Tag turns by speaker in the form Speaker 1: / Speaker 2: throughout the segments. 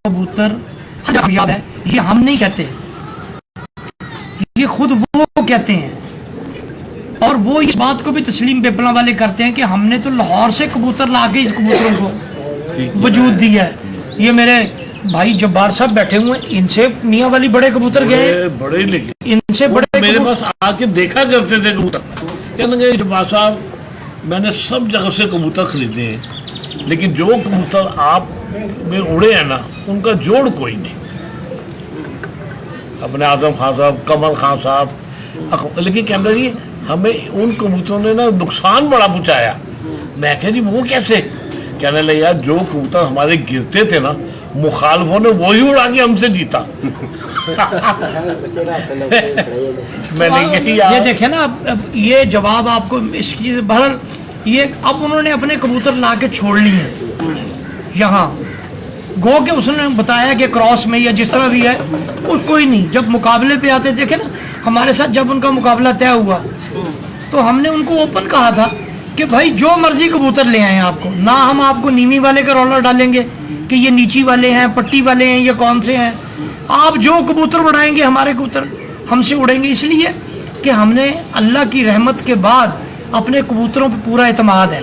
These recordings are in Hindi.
Speaker 1: कबूतर कामयाब है, ये हम नहीं कहते, ये खुद वो कहते हैं। और वो इस बात को भी तस्लीम पेपला वाले करते हैं कि हमने तो लाहौर से कबूतर ला के इस कबूतरों को वजूद दिया है। ये मेरे भाई जब्बार साहब बैठे हुए हैं, इनसे मियाँ वाली बड़े कबूतर गए,
Speaker 2: बड़े लेके
Speaker 1: इनसे बड़े
Speaker 2: मेरे पास आके देखा करते थे कबूतर, कहने जब्बार साहब मैंने सब जगह से कबूतर खरीदे हैं, लेकिन जो कबूतर आप में उड़े हैं ना उनका जोड़ कोई नहीं। अपने आजम खान साहब, कमल खान साहब, लेकिन कहते जी हमें उन कबूतरों ने ना नुकसान बड़ा पहुँचाया। मैं कह जी वो कैसे? कहने लगे यार जो कबूतर हमारे गिरते थे ना मुखालफों ने वही उड़ा के हमसे जीता। मैंने
Speaker 1: ये देखे ना, अब ये जवाब आपको इसकी बहरहाल ये अब उन्होंने अपने कबूतर ला के छोड़ लिए हैं यहाँ, गो के उसने बताया कि क्रॉस में या जिस तरह भी है उस कोई नहीं। जब मुकाबले पे आते देखे ना हमारे साथ, जब उनका मुकाबला तय हुआ तो हमने उनको ओपन कहा था कि भाई जो मर्जी कबूतर ले आए आपको, ना हम आपको नीवी वाले का रौला डालेंगे कि ये नीची वाले हैं, पट्टी वाले हैं, ये कौन से हैं। आप जो कबूतर उड़ाएंगे हमारे कबूतर हमसे उड़ेंगे, इसलिए कि हमने अल्लाह की रहमत के बाद अपने कबूतरों पर पूरा एतमाद है,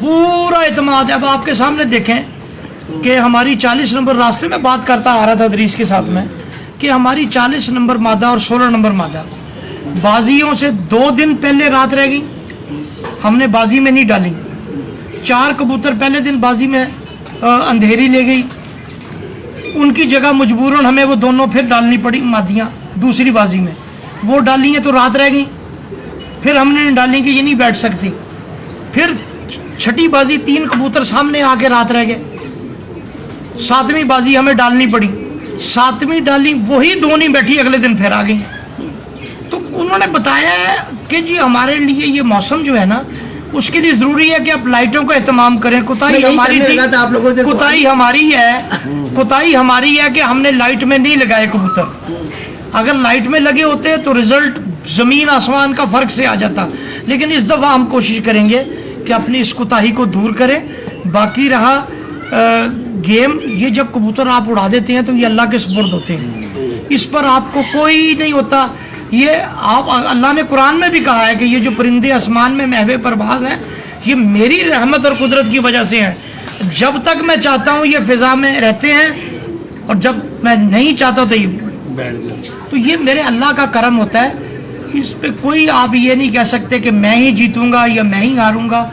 Speaker 1: पूरा एतमाद है। अब आपके सामने देखें कि हमारी 40 नंबर रास्ते में बात करता आ रहा था दरीस के साथ में कि हमारी 40 नंबर मादा और 16 नंबर मादा बाजियों से 2 दिन पहले रात रह गई, हमने बाजी में नहीं डाली। 4 कबूतर पहले दिन बाजी में अंधेरी ले गई, उनकी जगह मजबूरन हमें वो दोनों फिर डालनी पड़ी मादियाँ दूसरी बाजी में, वो डाली हैं तो रात रह गई, फिर हमने डाली कि ये नहीं बैठ सकती। फिर छठी बाजी 3 कबूतर सामने आके रात रह गए, 7वीं बाजी हमें डालनी पड़ी, 7वीं डाली वही 2 नहीं बैठी, अगले दिन फिर आ गई। तो उन्होंने बताया कि जी हमारे लिए ये मौसम जो है ना उसके लिए ज़रूरी है कि आप लाइटों का एहतमाम करें। कुताही हमारी थी, कुताही हमारी है, कुताही हमारी है कि हमने लाइट में नहीं लगाए कबूतर। अगर लाइट में लगे होते तो रिजल्ट ज़मीन आसमान का फ़र्क से आ जाता। लेकिन इस दफ़ा हम कोशिश करेंगे कि अपनी इस कुताही को दूर करें। बाकी रहा गेम, ये जब कबूतर आप उड़ा देते हैं तो ये अल्लाह के सुपुर्द होते हैं, इस पर आपको कोई नहीं होता। ये आप अल्लाह ने कुरान में भी कहा है कि ये जो परिंदे आसमान में महवे परवाज हैं ये मेरी रहमत और कुदरत की वजह से हैं। जब तक मैं चाहता हूँ ये फिजा में रहते हैं और जब मैं नहीं चाहता तो ये मेरे अल्लाह का करम होता है। इस पे कोई आप ये नहीं कह सकते कि मैं ही जीतूंगा या मैं ही हारूंगा।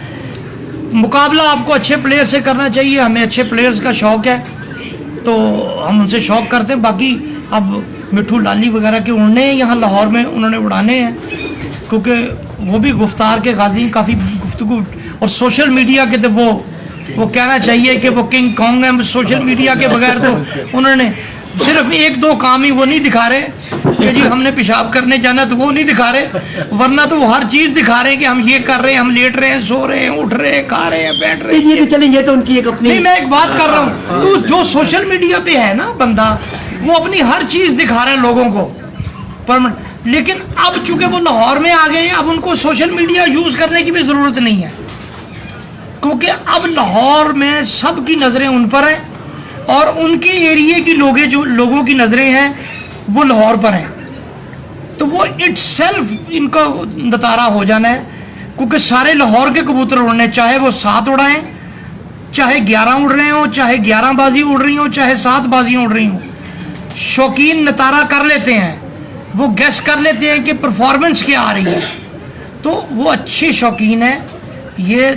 Speaker 1: मुकाबला आपको अच्छे प्लेयर से करना चाहिए, हमें अच्छे प्लेयर्स का शौक़ है तो हम उनसे शौक़ करते हैं। बाकी अब मिठू लाली वगैरह के उड़ने हैं यहाँ लाहौर में, उन्होंने उड़ाने हैं क्योंकि वो भी गुफ्तार के गाजी काफ़ी गुफ्तगू और सोशल मीडिया के तो वो कहना चाहिए कि वो किंग कॉन्ग है। सोशल मीडिया के बगैर तो उन्होंने सिर्फ 1-2 काम ही वो नहीं दिखा रहे कि जी हमने पेशाब करने जाना, तो वो नहीं दिखा रहे, वरना तो वो हर चीज़ दिखा रहे हैं कि हम ये कर रहे हैं, हम लेट रहे हैं, सो रहे हैं, उठ रहे हैं, खा रहे हैं, बैठ रहे हैं।
Speaker 3: ये तो चलेंगे तो उनकी एक अपनी,
Speaker 1: नहीं मैं एक बात कर रहा हूँ, तो जो सोशल मीडिया पे है ना बंदा वो अपनी हर चीज़ दिखा रहा है लोगों को पर। लेकिन अब चूंकि वो लाहौर में आ गए हैं, अब उनको सोशल मीडिया यूज़ करने की भी ज़रूरत नहीं है क्योंकि अब लाहौर में सबकी नज़रें उन पर हैं और उनके एरिए की लोगों की नज़रें हैं वो लाहौर पर हैं। तो वो इट्सेल्फ इनका नतारा हो जाना है क्योंकि सारे लाहौर के कबूतर उड़ने, चाहे वो 7 उड़ाएं, चाहे 11 उड़ रहे हों, चाहे 11 बाजी उड़ रही हों, चाहे 7 बाजियाँ उड़ रही हों, शौकीन नतारा कर लेते हैं, वो गेस कर लेते हैं कि परफॉर्मेंस क्या आ रही है। तो वो अच्छे शौकीन हैं। ये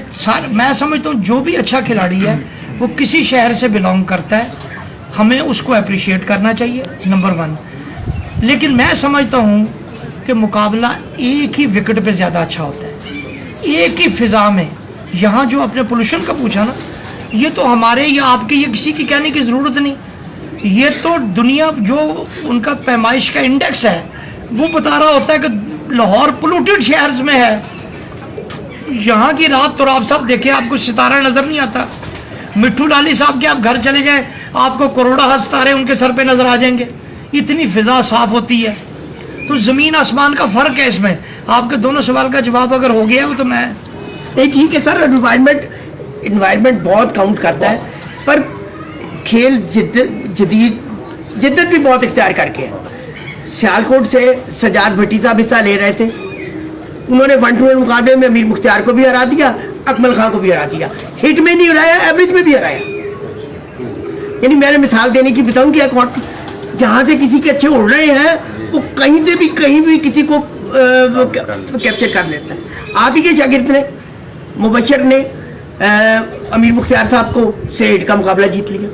Speaker 1: मैं समझता हूँ जो भी अच्छा खिलाड़ी है वो किसी शहर से बिलोंग करता है, हमें उसको अप्रिशिएट करना चाहिए, नंबर 1। लेकिन मैं समझता हूँ कि मुकाबला एक ही विकेट पे ज़्यादा अच्छा होता है, एक ही फ़िज़ा में। यहाँ जो आपने पोल्यूशन का पूछा ना, ये तो हमारे या आपके ये किसी की कहने की ज़रूरत नहीं, ये तो दुनिया जो उनका पैमाइश का इंडेक्स है वो बता रहा होता है कि लाहौर पोल्यूटेड शहर्स में है। यहाँ की रात तो आप सब देखें, आपको सितारा नज़र नहीं आता। मिट्ठू लाली साहब के आप घर चले जाएं, आपको करोड़ा सितारे उनके सर पे नज़र आ जाएंगे, इतनी फ़िज़ा साफ़ होती है। तो ज़मीन आसमान का फ़र्क है इसमें। आपके दोनों सवाल का जवाब अगर हो गया हो तो मैं
Speaker 3: नहीं, ठीक है सर, एनवायरनमेंट बहुत काउंट करता है, पर खेल जिद्दत भी बहुत इख्तियार करके है। सियालकोट से सजाद भट्टी साहब हिस्सा ले रहे थे, उन्होंने 1-2 मुकाबले में अमीर मुख्तियार को भी हरा दिया, अकमल खान को भी हरा दिया, हिट में नहीं हराया, एवरेज में भी हराया। यानी मैंने मिसाल देने की बताऊं कि जहाँ से किसी के अच्छे उड़ रहे हैं वो कहीं से भी कहीं भी किसी को कैप्चर कर लेता है। आप ही के शागिर्द ने मुबशर ने अमीर मुख्तियार साहब को से हिट का मुकाबला जीत लिया।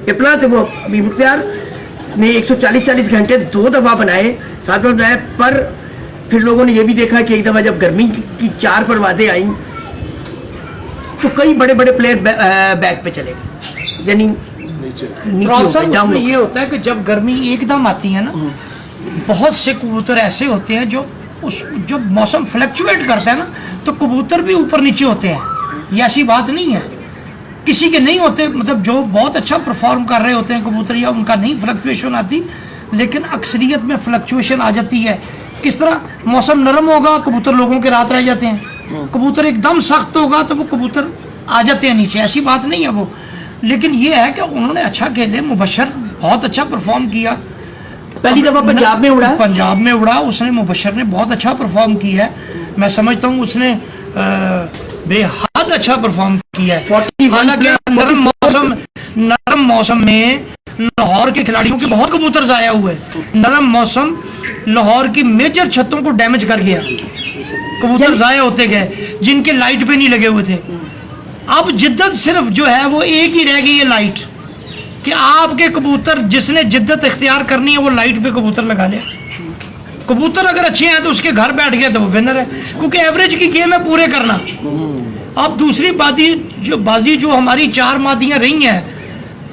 Speaker 3: पिपला से वो अमीर मुख्तियार ने 140 घंटे 2 दफ़ा बनाए, 7 बार बनाए, पर फिर लोगों ने ये भी देखा कि एक दफ़ा जब गर्मी की 4 परवाज़ें आई तो कई बड़े बड़े प्लेयर बैक पे चले गए, यानी नीचे
Speaker 1: डाउन। ये होता है कि जब गर्मी एकदम आती है ना, बहुत से कबूतर ऐसे होते हैं जो जब मौसम फ्लक्चुएट करता है ना तो कबूतर भी ऊपर नीचे होते हैं। ये ऐसी बात नहीं है, किसी के नहीं होते, मतलब जो बहुत अच्छा परफॉर्म कर रहे होते हैं कबूतर या उनका नहीं फ्लक्चुएशन आती, लेकिन अक्सरियत में फ्लक्चुएशन आ जाती है। किस तरह मौसम नरम होगा कबूतर लोगों के रात रह जाते हैं, कबूतर एकदम सख्त होगा तो वो कबूतर आ जाते हैं नीचे, ऐसी बात नहीं है वो। लेकिन ये है कि उन्होंने अच्छा खेले, मुबशर बहुत अच्छा परफॉर्म किया,
Speaker 3: पहली दफ़ा पंजाब में उड़ा,
Speaker 1: पंजाब में उड़ा उसने, मुबशर ने बहुत अच्छा परफॉर्म किया है। मैं समझता हूँ उसने बेहद अच्छा परफॉर्म किया है। हालांकि नरम मौसम में लाहौर के खिलाड़ियों के बहुत कबूतर ज़ाया हुए, नरम मौसम लाहौर की मेजर छतों को डैमेज कर गया, कबूतर ज़ाया होते गए जिनके लाइट पे नहीं लगे हुए थे। अब जिद्दत सिर्फ जो है वो एक ही रह गई है, लाइट, कि आपके कबूतर जिसने जिद्दत इख्तियार करनी है वो लाइट पे कबूतर लगा ले। कबूतर अगर अच्छे हैं तो उसके घर बैठ गए तो वो विनर है, क्योंकि एवरेज की गेम है पूरे करना। अब दूसरी बाजी जो हमारी 4 मादियां रही हैं,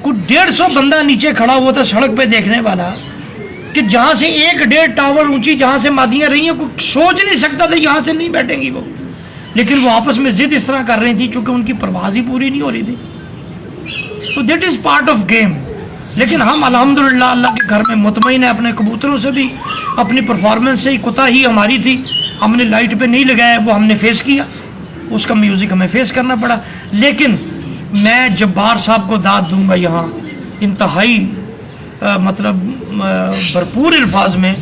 Speaker 1: कुछ 150 बंदा नीचे खड़ा हुआ था सड़क पे देखने वाला, कि जहाँ से 1-1.5 टावर ऊंची जहाँ से मादियां रही हैं, कुछ सोच नहीं सकता था यहाँ से नहीं बैठेंगी वो, लेकिन वो आपस में जिद इस तरह कर रही थी क्योंकि उनकी परवाज़ ही पूरी नहीं हो रही थी। तो that is part of game. लेकिन हम अल्हम्दुलिल्लाह अल्लाह के घर में मुतमईन है, अपने कबूतरों से भी, अपनी परफॉर्मेंस से ही कोताही हमारी थी, हमने लाइट पे नहीं लगाया, वो हमने फेस किया, उसका म्यूज़िक हमें फेस करना पड़ा। लेकिन मैं जब्बार साहब को दाद दूंगा यहाँ इंतहाई मतलब भरपूर अल्फाज में,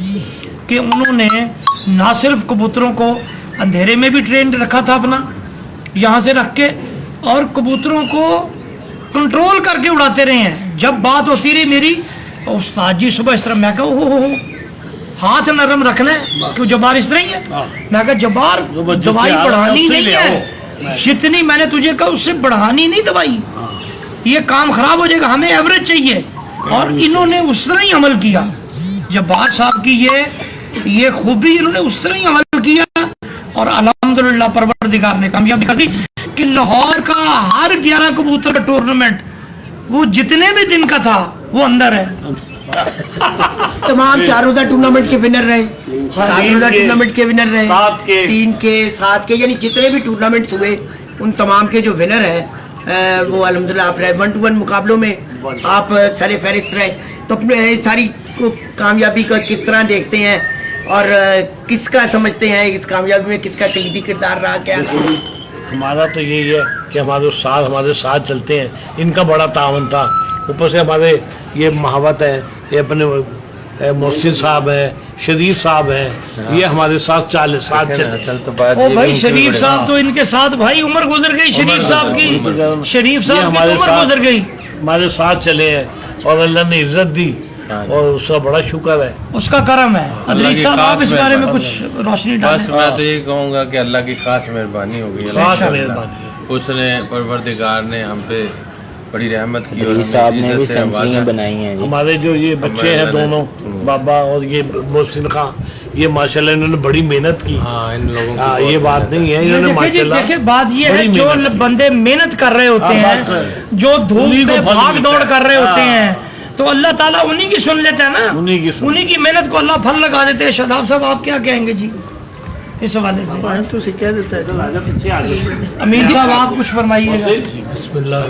Speaker 1: कि उन्होंने ना सिर्फ कबूतरों को अंधेरे में भी ट्रेन रखा था अपना यहाँ से रख के, और कबूतरों को कंट्रोल करके उड़ाते रहे हैं। जब बात होती रही मेरी, उस्ताद जी सुबह इस तरह, मैं कहा हो हाथ नरम रखना है, क्यों जब्बार इस तरह ही है, मैं कहा जब्बार दवाई बढ़ानी नहीं है, जितनी मैंने तुझे कहा उससे बढ़ानी नहीं दवाई, ये काम खराब हो जाएगा, हमें एवरेज चाहिए। और इन्होंने उस तरह ही अमल किया, जब्बार साहब की ये खूबी, इन्होंने उस तरह ही अमल किया, और अल्हम्दुलिल्लाह परवरदिगार ने कामयाबी कर दी कि लाहौर का हर 11 कबूतर का टूर्नामेंट वो जितने भी दिन का था वो अंदर है।
Speaker 3: तमाम 4 रोजा टूर्नामेंट के विनर रहे, 7 रोजा टूर्नामेंट के विनर रहे, 3 के 7 के, यानी जितने भी टूर्नामेंट हुए उन तमाम के जो विनर हैं वो अल्हम्दुलिल्लाह आप रहे। 1-to-1 मुकाबलों में आप सरे फहरिस्त रहे। तो अपने सारी कामयाबी को किस तरह देखते हैं और किसका समझते हैं इस कामयाबी में किसका कलीदी किरदार रहा, क्या?
Speaker 2: हमारा तो यही है कि हमारे साथ चलते हैं, इनका बड़ा तावन था, ऊपर से हमारे ये महावत है, ये अपने मोहसिन साहब है, शरीफ साहब है, ये हमारे साथ 40 साल चलते।
Speaker 1: ओ भाई शरीफ साहब तो इनके साथ भाई उम्र गुजर गई, शरीफ साहब की, शरीफ साहब की उम्र गुजर गई,
Speaker 2: हमारे साथ चले हैं और अल्लाह ने इज्जत दी और उसका बड़ा शुक्र है,
Speaker 1: उसका करम है। अदरीस साहब आप इस बारे में कुछ रोशनी डालें।
Speaker 4: मैं तो ये कहूँगा कि अल्लाह की खास मेहरबानी हो गई, उसने परवरदिगार ने हम पे बड़ी रहमत की और
Speaker 5: साहब ने भी सेंचुरियां बनाई हैं।
Speaker 2: हमारे जो ये बच्चे हैं दोनों, बाबा और ये मोहसिन खान, ये माशाल्लाह इन्होंने बड़ी मेहनत की।
Speaker 4: हाँ, इन लोगों की
Speaker 2: ये बात नहीं है, इन्होंने माशाल्लाह
Speaker 1: देखिए बात ये है, जो बंदे मेहनत कर रहे होते हैं, जो धूप में भाग दौड़ कर रहे होते हैं, तो अल्लाह ताला उन्हीं की सुन लेता है ना, उन्हीं की मेहनत को अल्लाह फल लगा देते हैं। शादाब साहब आप क्या कहेंगे जी इस हवाले से?
Speaker 3: तो उसे कह देता है।
Speaker 1: अमीन साहब आप कुछ फरमाइएगा।
Speaker 6: बिस्मिल्लाह,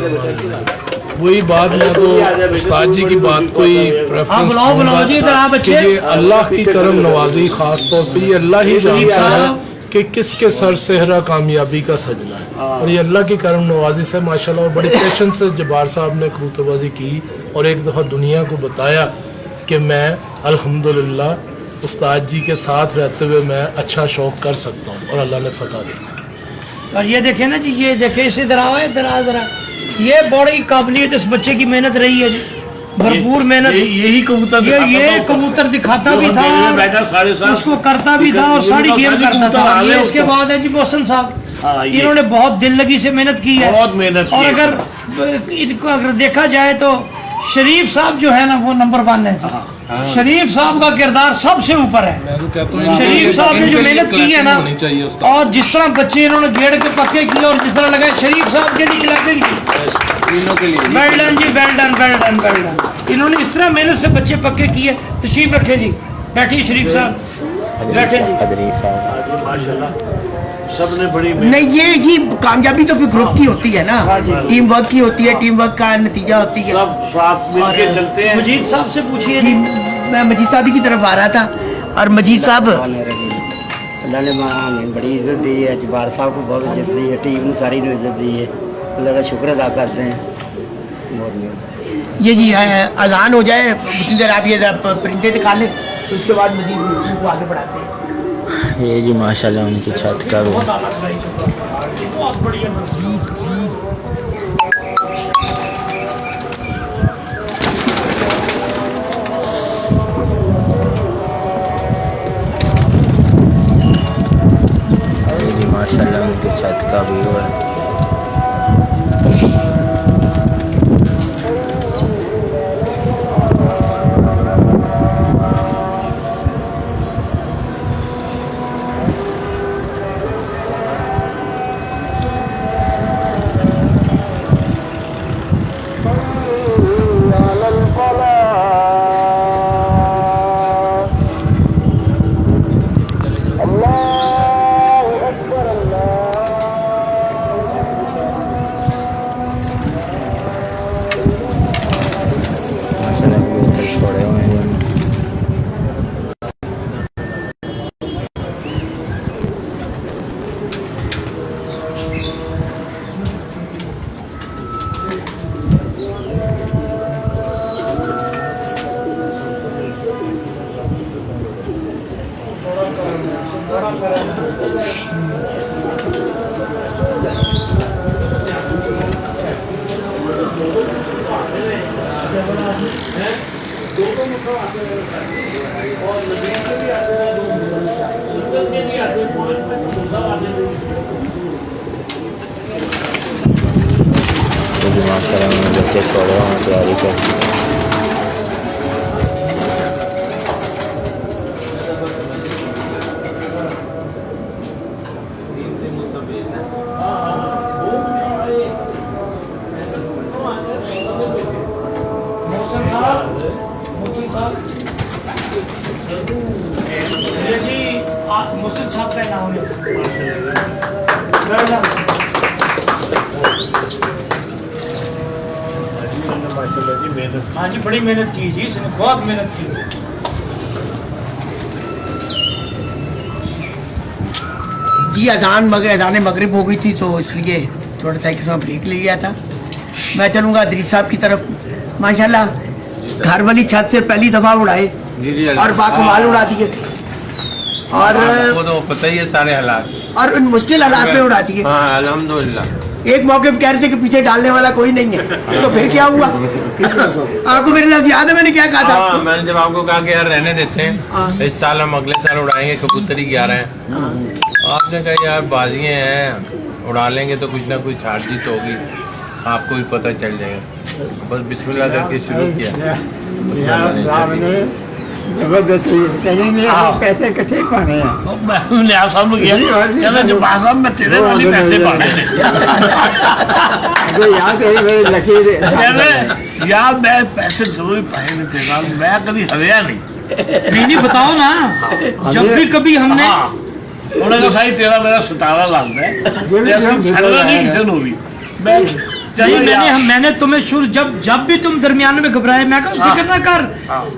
Speaker 6: वही बात, मैं तो उस्ताद जी की बात को ही प्रेफरेंस दूंगा कि ये अल्लाह की करम नवाजी, खास तौर पे ये अल्लाह ही जानता है कि किसके सर सेहरा कामयाबी का सजना है, और ये अल्लाह की करम नवाजी से माशाल्लाह। और बड़े पेशेंस से जब्बार साहब ने कबूतरबाजी की और एक दफ़ा दुनिया को बताया कि मैं अल्हम्दुलिल्लाह उस्ताद जी के साथ रहते हुए मैं अच्छा शौक कर सकता हूँ, और अल्लाह ने फतह दी।
Speaker 1: और ये देखे ना जी, ये देखे इसे इधर आओ, इधर आ जरा। ये बड़ी काबिलियत इस बच्चे की मेहनत रही है जी, भरपूर मेहनत।
Speaker 2: यही कबूतर
Speaker 1: ये कबूतर दिखाता भी था,
Speaker 2: बैठा साढ़े सात,
Speaker 1: उसको करता भी था और सारी गेम करता था। ये इसके बाद है जी मोहसिन साहब, इन्होंने बहुत दिल लगी से मेहनत की है,
Speaker 2: बहुत मेहनत की
Speaker 1: और
Speaker 2: है।
Speaker 1: अगर इनको अगर देखा जाए तो शरीफ साहब जो है ना वो नंबर 1 है जी। शरीफ साहब का किरदार सबसे ऊपर है।
Speaker 6: मैं तो कहता हूँ
Speaker 1: शरीफ साहब ने जो मेहनत की है ना,
Speaker 6: होनी चाहिए उस्ताद।
Speaker 1: और जिस तरह बच्चे इन्होंने गेड़ के पक्के किए और जिस तरह लगा शरीफ साहब के लिए क्लैपिंग
Speaker 4: तीनों के लिए
Speaker 1: वेल डन जी, well done, well done, well done. इन्होंने इस तरह मेहनत से बच्चे पक्के किए। तशरीफ रखे जी, बैठिए शरीफ साहब, बैठे जी।
Speaker 5: हदरी साहब
Speaker 2: माशाल्लाह सबने बड़ी
Speaker 3: नहीं, ये कामयाबी तो फिर ग्रुप की होती है ना, टीम वर्क की होती है, टीम वर्क का नतीजा होती है।
Speaker 2: सब साथ मिलके चलते हैं।
Speaker 1: मजीद साहब से पूछिए जी।
Speaker 3: मैं मजीद साहब की तरफ आ रहा था, और मजीद साहब
Speaker 7: अल्लाह ने हमें बड़ी इज्जत दी है, जब्बार साहब को बहुत इज्जत दी है, टीम ने सारी ने इज्जत दी है, अल्लाह का शुक्र अदा करते हैं। बहुत
Speaker 3: ये जी अजान हो जाए, उतनी देर आप ये परिंदे दिखा लें, तो उसके बाद मजीद को आगे बढ़ाते हैं।
Speaker 5: ये जी माशाल्लाह उनकी छत का वो ये जी माशाल्लाह उनकी छत का व्यू है। छोड़े हुए हैं। माशाल्लाह में बच्चे छोड़े हुए हैं, तैयारी करते हैं।
Speaker 1: मोहसिन साहब का नाम है। हाँ जी, बड़ी मेहनत की जी इसने, बहुत मेहनत की।
Speaker 3: जी अजान मगरिब हो गई थी, तो इसलिए थोड़ा सा एक समय ब्रेक ले लिया था। मैं चलूँगा अदरीस साहब की तरफ। माशाल्लाह घर वाली छत से पहली दफ़ा उड़ाए और बाकमाल उड़ा दिए, और
Speaker 4: वो तो पता ही है सारे हालात,
Speaker 3: और उन मुश्किल हालात में उड़ा दिए।
Speaker 4: हाँ अल्हम्दुलिल्लाह।
Speaker 3: एक मौके पे कह रहे थे कि पीछे डालने वाला कोई नहीं है, तो फिर क्या हुआ? आपको मेरे साथ याद है मैंने क्या कहा था?
Speaker 4: हाँ, मैंने जब आपको कहा कि यार रहने देते हैं, इस साल हम अगले साल उड़ाएंगे, कबूतरी 11 हैं। आपने कहा यार बाजियाँ हैं, उड़ा लेंगे तो कुछ ना कुछ हार जीत होगी, आपको भी पता चल जाएगा। बस बिस्मिल्लाह करके शुरू किया।
Speaker 7: जबरदस्ती कहेंगे पैसे इकट्ठे पाने हैं।
Speaker 2: मैंने आप साहब किया कहना जब साहब मैं तेरे वाली पैसे पाने
Speaker 7: याद है मेरे लकीर
Speaker 2: कहने यार मैं पैसे जरूर ही पाए नहीं तेरा, मैं कभी हरिया
Speaker 1: नहीं बताओ ना, जब भी कभी हमने
Speaker 2: उन्होंने कहा साई तेरा मेरा 17 लाख है, छड़ना नहीं किसी को भी। मैं
Speaker 1: मैंने तुम्हें शुरू जब भी तुम दरमियान में घबराए, मैं कहा फिक्र ना कर,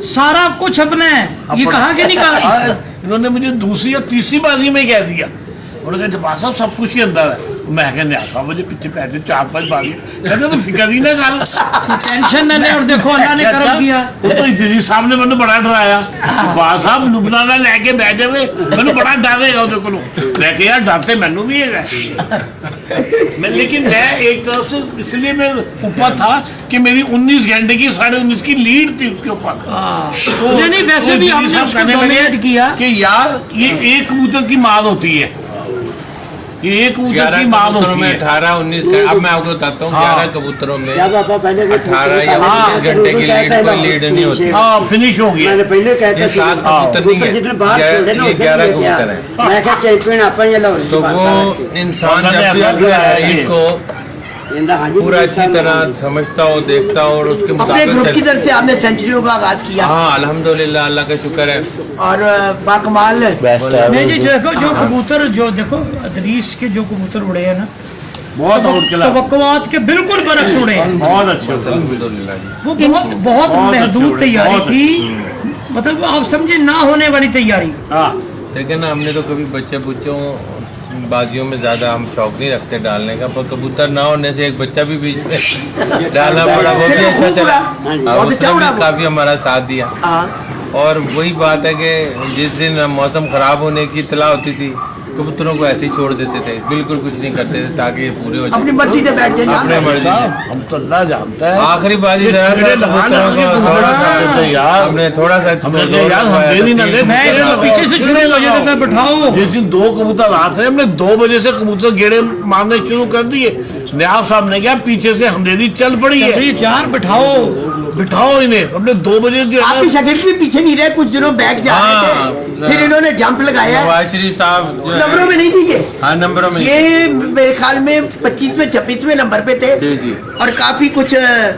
Speaker 1: सारा कुछ अपने है। ये कहा कि नहीं कहा?
Speaker 2: इन्होंने मुझे दूसरी या तीसरी बाजी में कह दिया उन्होंने कहा जब्बार साहब सब कुछ ही अंदर है। मैं क्या न्याज साहब मुझे पीछे पैसे 4-5 बार कहते तो फिक्र ही ना कर
Speaker 1: टेंशन ना ले और देखो अल्लाह ने करम किया।
Speaker 2: वो तो इतनी साहब ने मैंने बड़ा डराया जब्बार साहब लुबनाना लेके बैठ जावे मैंने बड़ा डरेगा ਉਹਦੇ ਕੋਲੋਂ लेके यार डरते मैनू भी है मैं लेकिन मैं एक तरफ से इसलिए मैं ऊपर था कि मेरी 19 घंटे की 19.5 की लीड थी उसके ऊपर। तो
Speaker 1: नहीं वैसे भी हमने उसको डोमिनेट किया
Speaker 2: कि यार ये एक कबूतर की माल होती है, ये एक कबूतर की माल होती
Speaker 4: में
Speaker 2: है।
Speaker 4: 18-19 अब मैं आपको बताता हूँ 11 कबूतरों में
Speaker 7: क्या पापा पहले
Speaker 4: 18 या 19 घंटे की लीड कोई लीड नहीं होती।
Speaker 2: हाँ फिनिश हो गया।
Speaker 7: मैंने पहले कहता
Speaker 4: ये 7 कबूतर नहीं है,
Speaker 7: जितने बाहर छोड़े ना
Speaker 4: ये 11 कबूतर है।
Speaker 7: मैं क्या चैंपियन आपा ये लाहौर
Speaker 4: तो वो इंसान जब भी
Speaker 2: ऐसा है
Speaker 4: ईद को पूरा अच्छी तरह समझता हो देखता हो और उसके
Speaker 3: अपने ग्रुप की
Speaker 4: मुताबिक
Speaker 3: तरफ से आपने सेंचुरियों का आगाज किया
Speaker 4: हाँ अल्हम्दुलिल्लाह अल्लाह का शुक्र है।
Speaker 3: और बाकमाल
Speaker 5: बेस्ट है
Speaker 1: नहीं जी देखो जो कबूतर जो देखो अदरीस के जो कबूतर उड़े हैं ना
Speaker 2: बहुत आउट किला
Speaker 1: तवक्कुआत के बिल्कुल बरक्स उड़े हैं।
Speaker 2: बहुत अच्छे
Speaker 4: अल्हम्दुलिल्लाह जी।
Speaker 1: वो बहुत बहुत
Speaker 2: बहुत
Speaker 1: महदूद
Speaker 2: अच्छे उड़े,
Speaker 1: तैयारी
Speaker 2: बहुत
Speaker 1: थी, मतलब आप समझे ना होने वाली तैयारी।
Speaker 2: हाँ
Speaker 4: लेकिन ना हमने तो कभी बच्चे बुच्चों बाजियों में ज्यादा हम शौक नहीं रखते डालने का, पर कबूतर ना होने से एक बच्चा भी बीच में डालना पड़ा, वो भी अच्छा चला।
Speaker 3: बहुत अच्छा
Speaker 4: उसने
Speaker 3: उड़ा
Speaker 4: भी काफी हमारा साथ दिया।
Speaker 3: हाँ
Speaker 4: और वही बात है कि जिस दिन मौसम खराब होने की इतला होती थी कबूतरों को ऐसे ही छोड़ देते थे, बिल्कुल कुछ नहीं करते थे ताकि ये पूरे हो
Speaker 3: अपनी
Speaker 4: जाए
Speaker 3: मर्जी से बैठ जाए
Speaker 4: अपने मर्जी से।
Speaker 2: हम तो अल्लाह जानता है।
Speaker 4: आखिरी बाजी
Speaker 2: ये कीड़े लगाने वाले कबूतर यार
Speaker 4: हमने थोड़ा सा
Speaker 2: हमने कहा यार हम देरी ना ले
Speaker 1: मैं इसको पीछे से शुरू हो जाता था बैठाओ।
Speaker 2: जिस दिन 2 कबूतर रात है हमने 2 बजे से कबूतर गेड़े मारने शुरू कर दिए। न्याब साहब ने क्या पीछे से अंधेरी चल पड़ी है,
Speaker 1: यार बैठाओ
Speaker 2: बिठाओ इन्हें। हमने 2 बजे जो है
Speaker 3: आपकी शकील भी पीछे नहीं रहे, कुछ दिनों बैक जा रहे थे, फिर इन्होंने जंप लगाया।
Speaker 4: नवाज शरीफ साहब जो है-
Speaker 3: नंबरों में नहीं थी ये
Speaker 4: हाँ नंबरों में
Speaker 3: ये मेरे ख्याल में 25वें 26वें नंबर पे थे
Speaker 4: जी, जी।
Speaker 3: और काफी कुछ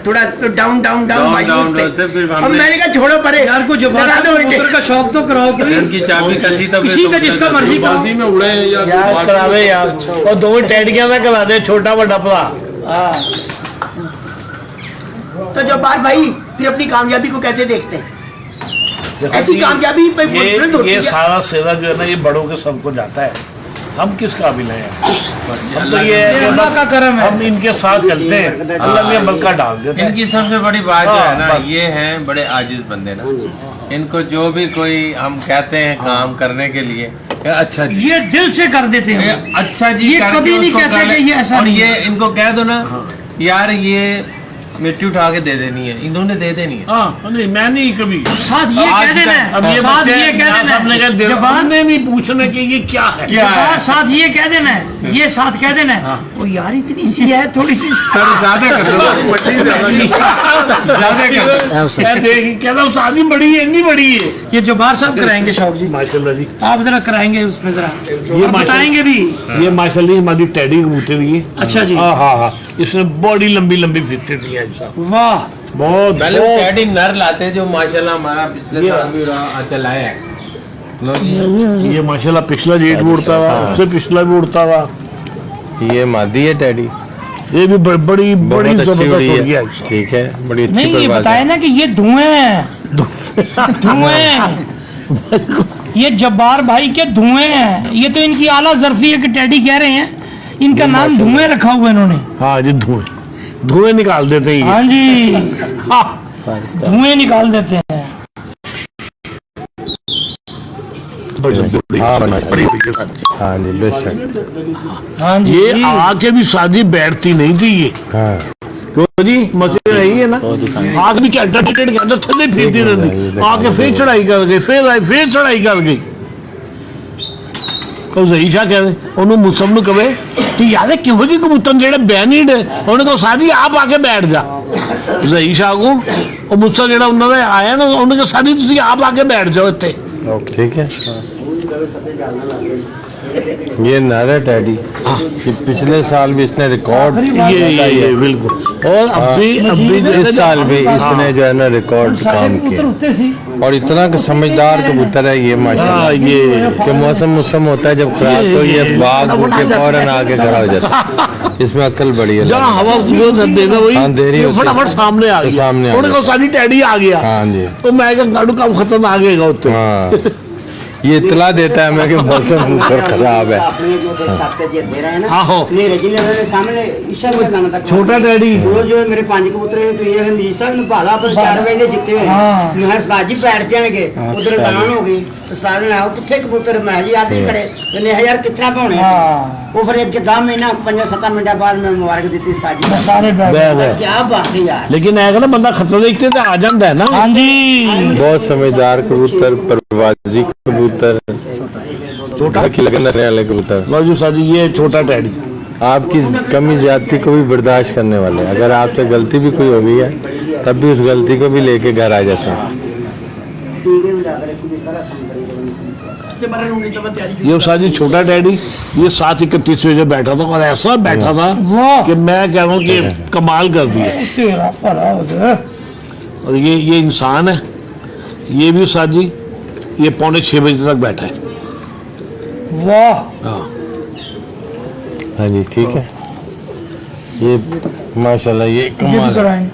Speaker 3: थोड़ा डाउन डाउन डाउन मायूस थे।
Speaker 4: होते, फिर
Speaker 3: अब
Speaker 4: हमने-
Speaker 3: मैंने कहा छोड़ो परे
Speaker 1: यार को जब
Speaker 3: लगा दो बेटे।
Speaker 1: कबूतर का शौक तो कराओ कोई।
Speaker 4: उनकी चाबी कसी तो
Speaker 1: किसी का जिसका मर्जी का
Speaker 6: बाजी में उड़े हैं या
Speaker 2: यार करा दे यार और 2 टैडियां ना करा दे, छोटा बड़ा पला।
Speaker 3: तो जब्बार भाई फिर अपनी कामयाबी को कैसे देखते हैं?
Speaker 2: जैसा
Speaker 3: ऐसी
Speaker 2: कि
Speaker 3: कामयाबी पे कॉन्फिडेंस होती
Speaker 2: ये
Speaker 3: है।
Speaker 2: सारा सेवा जो है ना ये बड़ों के सबको जाता है। हम किस काबिल हैं? हम तो ये है कि
Speaker 1: अल्लाह का करम है।
Speaker 2: हम इनके साथ चलते हैं, अल्लाह ने बलका डाल देते हैं।
Speaker 4: इनकी सबसे बड़ी बात जो है ना
Speaker 2: हाँ,
Speaker 4: ये हैं बड़े आजिज बंदे ना, इनको जो भी कोई हम कहते हैं काम करने के लिए अच्छा जी
Speaker 1: ये दिल से कर देते
Speaker 4: ये
Speaker 1: हैं।
Speaker 4: अच्छा जी
Speaker 1: ये
Speaker 4: करके
Speaker 1: कभी नहीं
Speaker 4: उसको
Speaker 1: कहते
Speaker 4: कर ले।
Speaker 1: कि ये ऐसा
Speaker 4: और
Speaker 1: नहीं
Speaker 4: ये
Speaker 1: है।
Speaker 4: इनको कह दो ना यार ये मिट्टी उठा के दे देनी है, इन्होंने दे देनी है।
Speaker 2: हाँ नहीं मैं नहीं कभी
Speaker 1: साथ ये
Speaker 2: आज
Speaker 1: कह देना
Speaker 2: तक- अब
Speaker 1: है,
Speaker 2: ये
Speaker 1: साथ
Speaker 2: बच्चे
Speaker 1: ये कह
Speaker 2: यहाँ सामने
Speaker 1: देना
Speaker 2: कह दे-
Speaker 1: है, जवान
Speaker 2: हमने नहीं पूछना कि ये क्या है
Speaker 1: जवान साथ ये कह देना है, ये साथ कह देना है वो यार इतनी सी है थोड़ी सी
Speaker 4: ज्यादा कर दो मिट्टी ज्यादा कर दो।
Speaker 2: क्या देख कह रहा हूँ शादी बड़ी है, इतनी बड़ी है।
Speaker 1: ये जब्बार साहब कराएंगे शौक जी,
Speaker 2: माशाल्लाह जी
Speaker 1: आप जरा कराएंगे उसमें जरा
Speaker 2: ये
Speaker 1: और बताएंगे भी।
Speaker 2: ये माशाल्लाह हमारी टैडी कबूतर की है।
Speaker 1: अच्छा जी
Speaker 2: हाँ हाँ हाँ इसमें बड़ी लंबी लंबी फिरते दी है साहब,
Speaker 1: वाह
Speaker 2: बहुत
Speaker 4: पहले वो
Speaker 2: बहुत-
Speaker 4: टैडी नर लाते जो माशाल्लाह हमारा पिछले साल भी चला है। लो जी।
Speaker 2: ये माशाल्लाह पिछला जेट भी उड़ता हुआ उससे पिछला भी उड़ता हुआ।
Speaker 4: ये मादी है टैडी,
Speaker 2: ये भी बड़ी बड़ी
Speaker 4: बहुत अच्छी
Speaker 2: जबरदस्त
Speaker 4: उड़ी
Speaker 2: हो गया
Speaker 4: है। ठीक है बड़ी अच्छी
Speaker 1: नहीं ये
Speaker 4: परवाज़
Speaker 1: बताए
Speaker 4: है।
Speaker 1: ना कि ये धुएं हैं धुएं ये जब्बार भाई के धुएं हैं, ये तो इनकी आला ज़र्फी है कि टैडी कह रहे हैं, इनका नाम धुएं रखा हुआ इन्होंने।
Speaker 2: हाँ जी धुएं धुएं निकाल देते हैं
Speaker 1: हाँ जी
Speaker 2: हाँ,
Speaker 1: धुएं निकाल देते हैं।
Speaker 2: बड़ी
Speaker 4: हाँ जी बेशक।
Speaker 1: हाँ जी
Speaker 2: ये आके भी शादी बैठती नहीं थी ये
Speaker 4: हाँ
Speaker 2: क्यों जी मचे रही है ना आग भी क्या टिकट के अंदर थले फिरती रहती आके फिर चढ़ाई कर गई फिर आई फिर चढ़ाई कर गई तो जहीशा कह रहे ਉਹਨੂੰ ਮੁਸਮ ਨੂੰ ਕਵੇ ਕਿ ਯਾਰ ਕਿਹੋ ਜੀ ਕਬੂਤਰ ਜਿਹੜੇ ਬੈਨਿਡ ਉਹਨੇ ਕੋ ਸਾਡੀ ਆਪ ਆ ਕੇ ਬੈਠ ਜਾ ਜ਼ਹੀਸ਼ਾ ਕੋ ਉਹ ਮੁਸਮ ਜਿਹੜਾ ਉਹਨਾਂ ਦਾ ਆਇਆ ਨਾ ਉਹਨੇ ਕੋ ਸਾਡੀ ਤੁਸੀਂ ਆਪ ਆ ਕੇ ਬੈਠ ਜਾਓ ਇੱਥੇ
Speaker 4: ठीक है। ये नर है टैडी, कि पिछले साल भी इसने रिकॉर्ड
Speaker 2: ये बिल्कुल और अभी जो
Speaker 4: इस साल भी इसने जो है ना रिकॉर्ड काम किया
Speaker 1: उठते सी
Speaker 4: और इतना कि समझदार कबूतर है ये माशाल्लाह।
Speaker 2: ये
Speaker 4: कि मौसम होता है जब खराब तो ये बाग के फौरन आके खड़ा हो जाता है। इसमें अकल बड़ी है।
Speaker 2: जहाँ हवा देना वही
Speaker 4: अंधेरी
Speaker 2: ये
Speaker 4: होती है।
Speaker 2: फटाफट सामने आ गया
Speaker 4: सामने आ
Speaker 2: उन्हें
Speaker 4: गया।
Speaker 2: को सारी टैडी आ गया
Speaker 4: हाँ जी
Speaker 2: तो मैं क्या गाड़ू काम खतरनाक है उत्ते
Speaker 4: हाँ
Speaker 5: ये इतला देता है हमें कि मौसम ऊपर खराब है।
Speaker 7: अपने जो छाते जितने रहे ना
Speaker 2: आहो।
Speaker 7: नेरे जिले वाले सामने ईशा में नाम तक
Speaker 2: छोटा डैडी
Speaker 7: वो जो मेरे 5 कबूतर है तो ये हमेशा ने भाला पर 4 बजे जिते हुए मैं उस्ताद जी बैठ जाएंगे उधर दान हो गई उस्ताद ने आओ कितने कबूतर मैं जी आते ही खड़े मैंने यार कितना पाने वो फिर एक दाम महीना 5-7 मिनट बाद में मुबारक दी उस्ताद जी
Speaker 1: सारे
Speaker 7: क्या बात है यार
Speaker 2: लेकिन है ना बंदा खतरा देखते तो आ जाता है ना।
Speaker 1: हाँ जी
Speaker 5: बहुत समझदार कबूतर, परवाजी कबूतर, की लगन रखने वाले कबूतर।
Speaker 2: लो जी साजी ये छोटा डैडी
Speaker 5: आपकी कमी ज्यादती को भी बर्दाश्त करने वाले हैं। अगर आपसे गलती भी कोई हो गई है तब भी उस गलती को भी लेके घर आ जाते हैं।
Speaker 2: ये साजी छोटा डैडी ये 7:31 बजे बैठा था और ऐसा बैठा था
Speaker 1: वाह
Speaker 2: कि मैं कह रहा हूँ कि कमाल कर दिया।
Speaker 1: तेरा भला हो जाए।
Speaker 2: और ये इंसान है, ये भी साजी ये 5:45 बजे तक बैठा है।
Speaker 1: वाह
Speaker 2: हाँ
Speaker 5: हाँ जी ठीक है। ये माशाल्लाह ये
Speaker 1: ये भी
Speaker 5: कमाल है।
Speaker 1: कराएंगे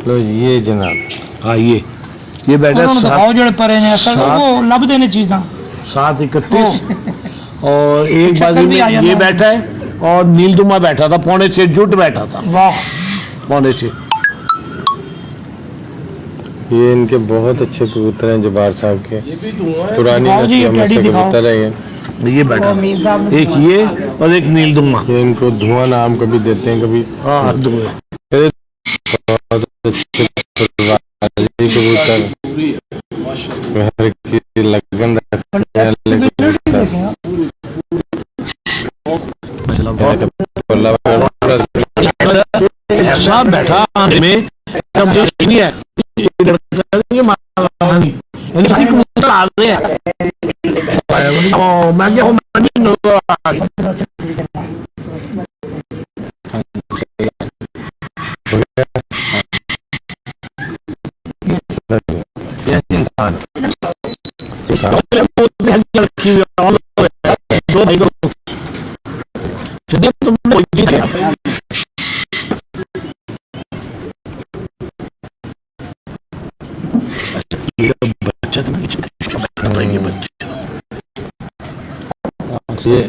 Speaker 5: लो जी ये जनाब
Speaker 2: हाँ ये बैठा
Speaker 1: उन्होंने
Speaker 2: है
Speaker 1: दिखाओ जड़े परे ने असल वो लब देने चीज़ां
Speaker 2: 7:31 और एक
Speaker 1: चक्कर
Speaker 2: बाजू
Speaker 1: भी आ
Speaker 2: में
Speaker 1: जाता
Speaker 2: ये
Speaker 1: है।
Speaker 2: बैठा है और नीलदुमा बैठा था 5:45 जुट बैठा था
Speaker 1: वाह
Speaker 2: 5:45।
Speaker 5: ये इनके बहुत अच्छे कबूतर हैं जबार साहब के, पुरानी
Speaker 1: दिखाओ जी,
Speaker 5: नस्लों में
Speaker 1: टेडी
Speaker 5: से
Speaker 1: दिखाओ।
Speaker 5: कबूतर है
Speaker 2: ये बैठा
Speaker 1: मीर साहब
Speaker 2: एक ये और एक नीलदुमा।
Speaker 5: ये इनको धुआं नाम कभी देते हैं कभी
Speaker 2: हाँ धुआं।
Speaker 5: बहुत अच्छे परवाजी कबूतर, घर की लगन रखने वाले कबूतर।
Speaker 2: ऐसा बैठा में भी है ये कबूतर आ रहे हैं। मैं क्या दो भाई बच्चा
Speaker 5: ये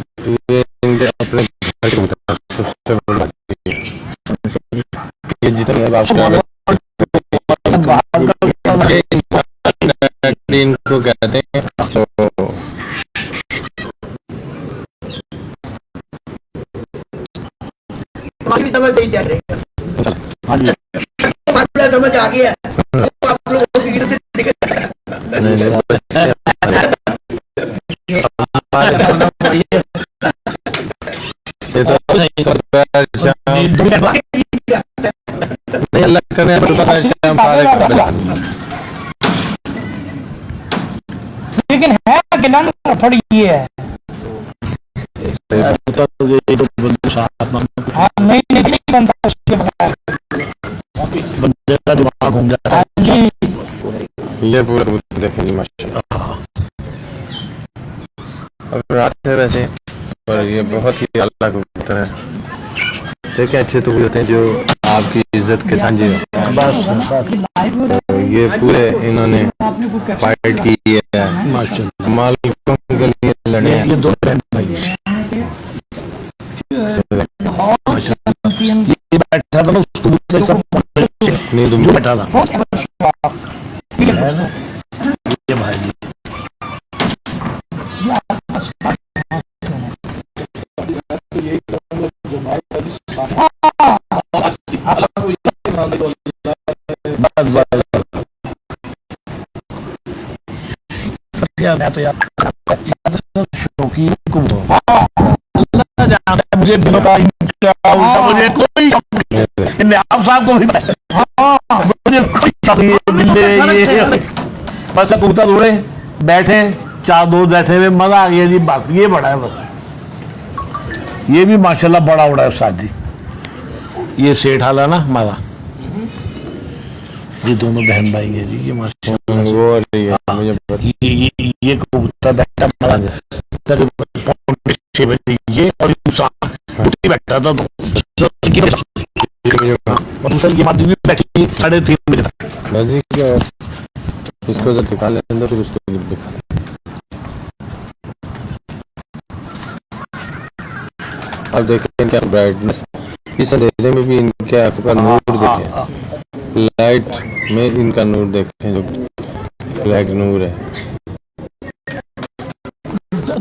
Speaker 5: इनके अपने घर के कबूतर सबसे बड़ी बात ये जितने इनको कहते हैं तो
Speaker 3: सही जा रही है समझ आ गया आप लोग
Speaker 1: लेकिन है अकेला थोड़ी ये है हाँ नहीं बनता उसके बगैर
Speaker 2: बंदे का दिमाग घूम जाता है।
Speaker 1: हाँ जी
Speaker 5: ये पूरा कबूतर देखेंगे माशाल्लाह। अब रात है वैसे पर ये बहुत ही अल्लाह कबूतर है। देखें अच्छे तो होते हैं जो आपकी इज्जत के साझे तो ये पूरे इन्होंने फाइट की है मालिकों के लिए लड़े हैं।
Speaker 2: ये दो बहन भाई हैं। ये बैठा था ना उस कबूतर का
Speaker 5: नहीं तुम
Speaker 2: जो बैठा था ये भाई जी मैं तो यार शौकीन मुझे मुझे कोई आप साहब को भी मुझे कोई बस कबूतर उड़े बैठे 4 बैठे हुए मजा आ गया जी। बात ये बड़ा है बस ये भी माशाल्लाह बड़ा उड़ा है साथ जी। ये सेठ हाल है ना हमारा ये दोनों बहन भाई है जी। ये माशाल्लाह
Speaker 5: वो मुझे
Speaker 2: ये कबूतर बैठा ये और बैठा था ये बात भी बैठी 3:30 बजे तक।
Speaker 5: इसको जब दिखा लेंगे फिर उसको दिखा आप देखें इनका ब्राइटनेस, इस अंधेरे में भी इनके आंखों का नूर देखें, लाइट में इनका नूर देखें, जो ब्लैक नूर है।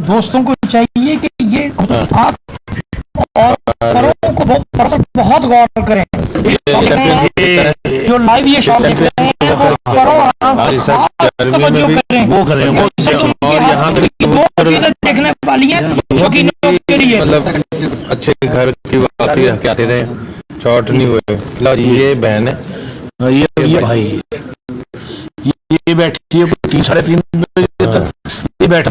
Speaker 1: दोस्तों को चाहिए कि ये आप और करों को बहुत गौर करें, जो लाइव ये शॉट देख रहे हैं वो वो करें
Speaker 5: और यहाँ
Speaker 1: देखने वाली है शौकीनों के लिए।
Speaker 5: मतलब अच्छे घर की बात आते रहे, शॉर्ट नहीं हुए। लो ये बहन है,
Speaker 2: ये भाई ये बैठी है 3-3.5 बजे तक, ये बैठ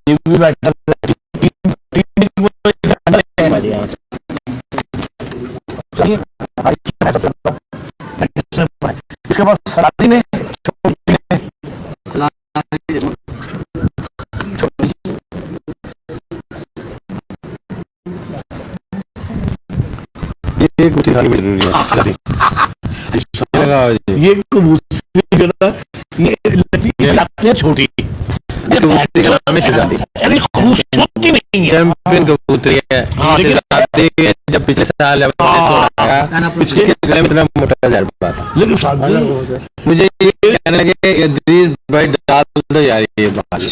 Speaker 2: ये भी बैठा इसके बाद सलाती में
Speaker 5: ये कुछ खानी जरूरी है।
Speaker 2: ये ये छोटी खूबसूरती नहीं है,
Speaker 5: चैंपियन कबूतरी है। जब पिछले साल पिछले गले में इतना मोटा जरबा था,
Speaker 2: लेकिन
Speaker 5: मुझे ये कहने लगे भाई डाल दो यार, ये बाल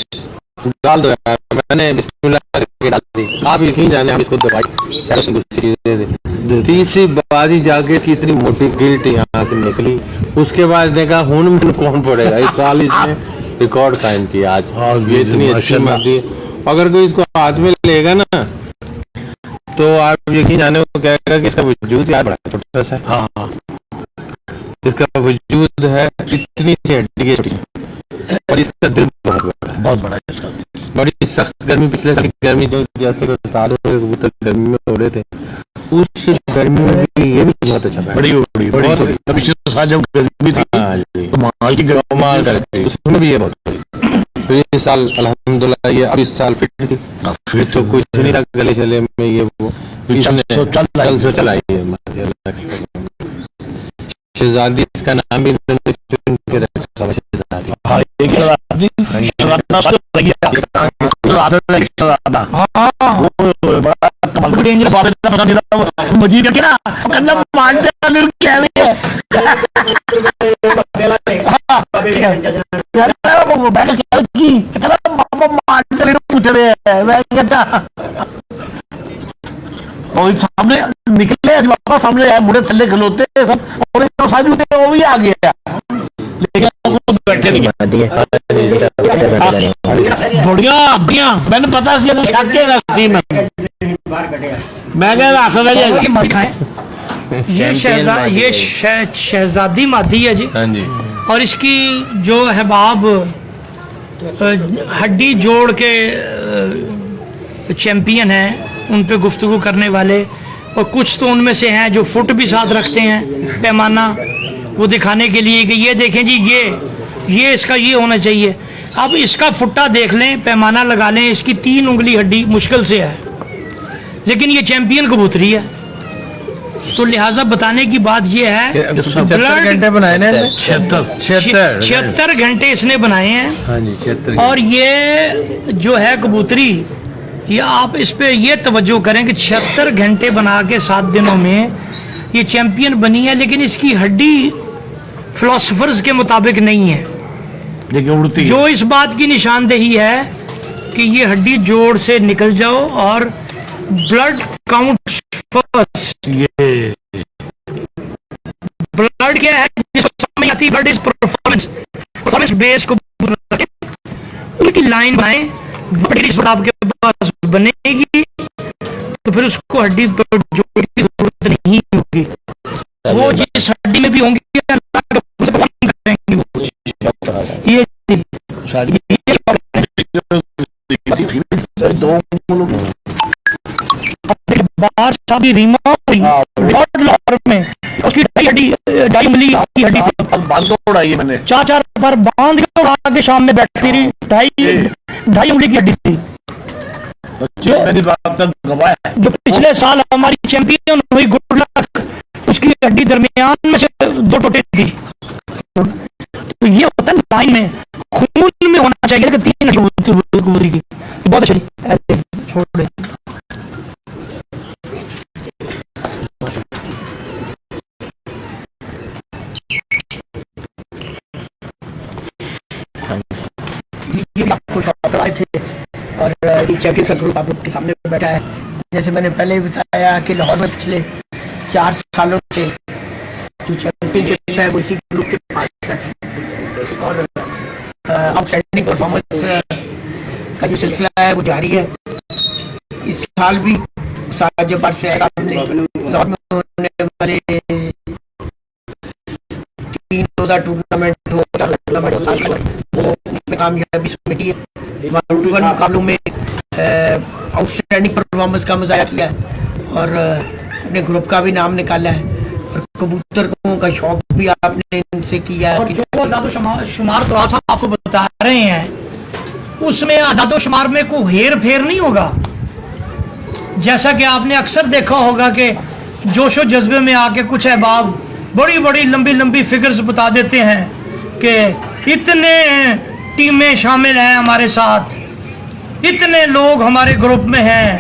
Speaker 5: डाल दो यार। मैंने बिस्मिल्लाह करके डाल दी। आप यकीन जाने हम इसको दवाई तीसरी बाजी जाके इसकी इतनी मोटी गिल्ट यहाँ से निकली। उसके बाद देखा हुन में कौन पड़ेगा। इस साल इसने रिकॉर्ड कायम किया आज। ये इतनी अच्छी मादी, अगर कोई इसको हाथ में लेगा ना तो आप यकीन जाने वो कहेगा कि इसका वजूद यार बड़ा छोटा सा है।
Speaker 2: हाँ,
Speaker 5: इसका वजूद है इतनी सी हड्डी की, और इसका दिल बहुत बड़ा है। इसका बड़ी सख्त गर्मी, पिछले साल की गर्मी जो जैसे कबूतर गर्मी में हो रहे थे, उस गर्मी में भी ये भी बहुत अच्छा है।
Speaker 2: बड़ी पिछले साल जब गर्मी थी
Speaker 5: कमाल करती, उसमें भी ये बहुत। तो ये साल अल्हम्दुलिल्लाह ये अब इस साल फिट थी, फिर तो कुछ नहीं था गले चले में ये वो चल आई है। शहजादी इसका नाम भी चुन के रखा है, शहजादी।
Speaker 2: और सामने निकले वापस सामने आए, मुड़े थल्ले खलोते सब, और वो भी आ गया, लेकिन बैठे नहीं। बढ़िया मैंने पता मैं
Speaker 1: ये शहजादी मादी है जी।
Speaker 5: हाँ जी।
Speaker 1: और इसकी जो अहबाब हड्डी जोड़ के चैंपियन हैं, उन पे गुफ्तगू करने वाले, और कुछ तो उनमें से हैं जो फुट भी साथ रखते हैं, पैमाना, वो दिखाने के लिए कि ये देखें जी, ये इसका ये होना चाहिए। अब इसका फुट्टा देख लें, पैमाना लगा लें, इसकी 3 उंगली हड्डी मुश्किल से है, लेकिन ये चैंपियन कबूतरी है। तो लिहाजा बताने की बात यह है,
Speaker 5: 76 घंटे बनाए ना,
Speaker 1: 76 घंटे इसने बनाए हैं।
Speaker 5: हाँ जी, 76।
Speaker 1: और ये जो है कबूतरी, ये आप इस पे ये तवज्जो करें कि 76 घंटे बना के 7 दिनों में ये चैंपियन बनी है, लेकिन इसकी हड्डी फिलोसफर्स के मुताबिक नहीं है,
Speaker 2: लेकिन उड़ती
Speaker 1: जो इस बात की निशानदेही है कि ये हड्डी जोड़ से निकल जाओ और ब्लड काउंट फर्स्ट।
Speaker 2: ये
Speaker 1: ब्लड क्या है, जिसमें आती है ब्लड इज परफॉर्मेंस बेस को उनकी लाइन बनाए, आपके पास बनेगी तो फिर उसको हड्डी जोड़ने की जरूरत नहीं होगी। वो जिस हड्डी में भी होंगी ये बाहर सारी रीमा में उसकी डाई उंगली की हड्डी
Speaker 2: उड़ाई मैंने
Speaker 1: 4 बार बांध के उड़ा के शाम में बैठती रही, 2.5 उंगली की हड्डी थी।
Speaker 2: मेरी बात तक गवाह है।
Speaker 1: जो पिछले साल हमारी चैंपियन हुई, गुड लक, उसकी हड्डी दरमियान में से 2 टोटे थी। तो ये होता है लाइन में, खून में होना चाहिए कि 3 हड्डी की। बहुत अच्छी ऐसे छोड़ दे। ये भी आपको शौक आए थे और ये चैंपियंस का ग्रुप आपके सामने बैठा है। जैसे मैंने पहले भी बताया कि लाहौर में पिछले 4 सालों से जो चैंपियनशिप है वो इसी ग्रुप के पास है और आउटस्टैंडिंग परफॉर्मेंस का जो सिलसिला है वो जारी है। इस साल भी जब लाहौर में होने वाले 3 रोजा टूर्नामेंट हो वो कामयाबी समेटी है। 1-to-1 मुकाबलों में आउटस्टैंडिंग परफॉर्मेंस का मुजाहिरा किया है और अपने ग्रुप का भी नाम निकाला है और कबूतरों का शौक भी आपने इनसे किया है। जो आदाद-ओ-शुमार तो आप आपको बता रहे हैं उसमें आदाद-ओ-शुमार में कोई हेर फेर नहीं होगा। जैसा कि आपने अक्सर देखा होगा कि जोशो जज्बे में आके कुछ अहबाब बड़ी बड़ी लंबी लंबी फिगर्स बता देते हैं कि इतने टीमें शामिल हैं हमारे साथ, इतने लोग हमारे ग्रुप में हैं,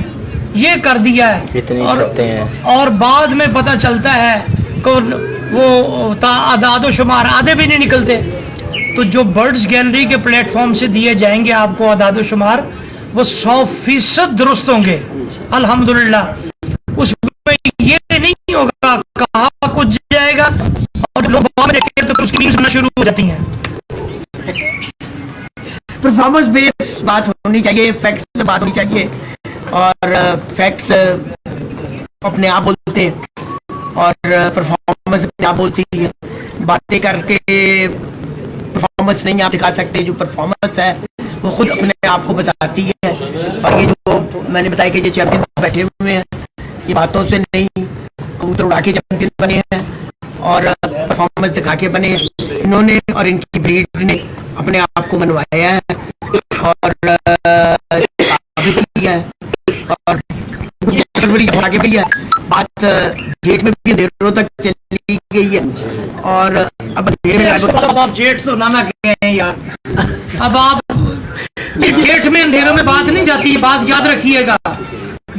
Speaker 1: ये कर दिया है और बाद में पता चलता है कि वो आदाद-ओ-शुमार आधे भी नहीं निकलते। तो जो बर्ड्स गैलरी के प्लेटफॉर्म से दिए जाएंगे आपको आदाद-ओ-शुमार वो 100% दुरुस्त होंगे अल्हम्दुलिल्लाह। उसमें ये नहीं होगा कहा कुछ जाएगा और लोग बाद में देखेंगे तो उसकी न्यूज़ आना शुरू हो जाती हैं।
Speaker 3: परफॉर्मेंस बेस्ड बात होनी चाहिए, फैक्ट्स पे बात होनी चाहिए और फैक्ट्स अपने आप बोलते हैं और परफॉर्मेंस अपने आप बोलती है। बातें करके परफॉर्मेंस नहीं आप दिखा सकते, जो परफॉर्मेंस है वो खुद अपने आप को बताती है। और ये जो मैंने बताया कि ये चैंपियन बैठे हुए हैं ये बातों से नहीं, कबूतर उड़ा के चैंपियन बने हैं और परफॉर्मेंस दिखा के बने हैं। इन्होंने और इनकी ब्रीड ने अपने आप को मनवाया है और किया है और आगे भी है। बात जेठ में भी देरों तक चली गई है और अब
Speaker 1: आप जेठ तो नाना कहे हैं यार। अब आप जेठ में अंधेरों में बात नहीं जाती, बात याद रखिएगा।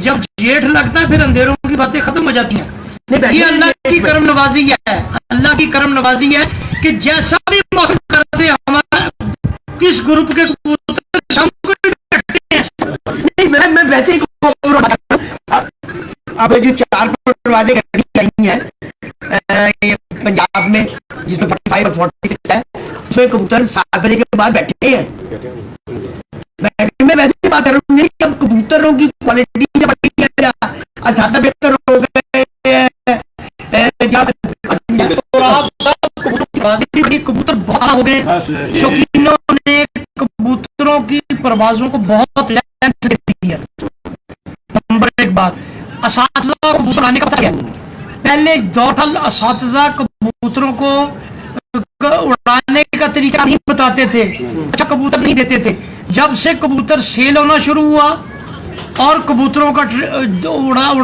Speaker 1: जब जेठ लगता है फिर अंधेरों की बातें खत्म हो जाती हैं। ये अल्लाह की करम नवाजी है, अल्लाह की करम नवाजी है कि जैसा भी मौसम करते हमारा किस ग्रुप के कबूतर शाम को बैठते हैं।
Speaker 3: नहीं मैं वैसे ही अब जो 4 परवाज़ें गई हैं पंजाब में जिसमें 45 और 46 है उसमें कबूतर 7 बजे के बाद बैठे हैं। मैं वैसे ही बात कर रहा हूँ कि अब कबूतरों की क्वालिटी जब बढ़ी है ज़्यादा बेहतर हो गए। कबूतर बहुत हो गए, शौकीनों ने कबूतरों की परवाजों को बहुत लेंथ दी है। नंबर 1 बात, असातिज़ा कबूतर आने का पता क्या, पहले दौर था असातिज़ा कबूतरों को उड़ाने का तरीका नहीं बताते थे, अच्छा कबूतर नहीं देते थे। जब से कबूतर सेल होना शुरू हुआ और कबूतरों का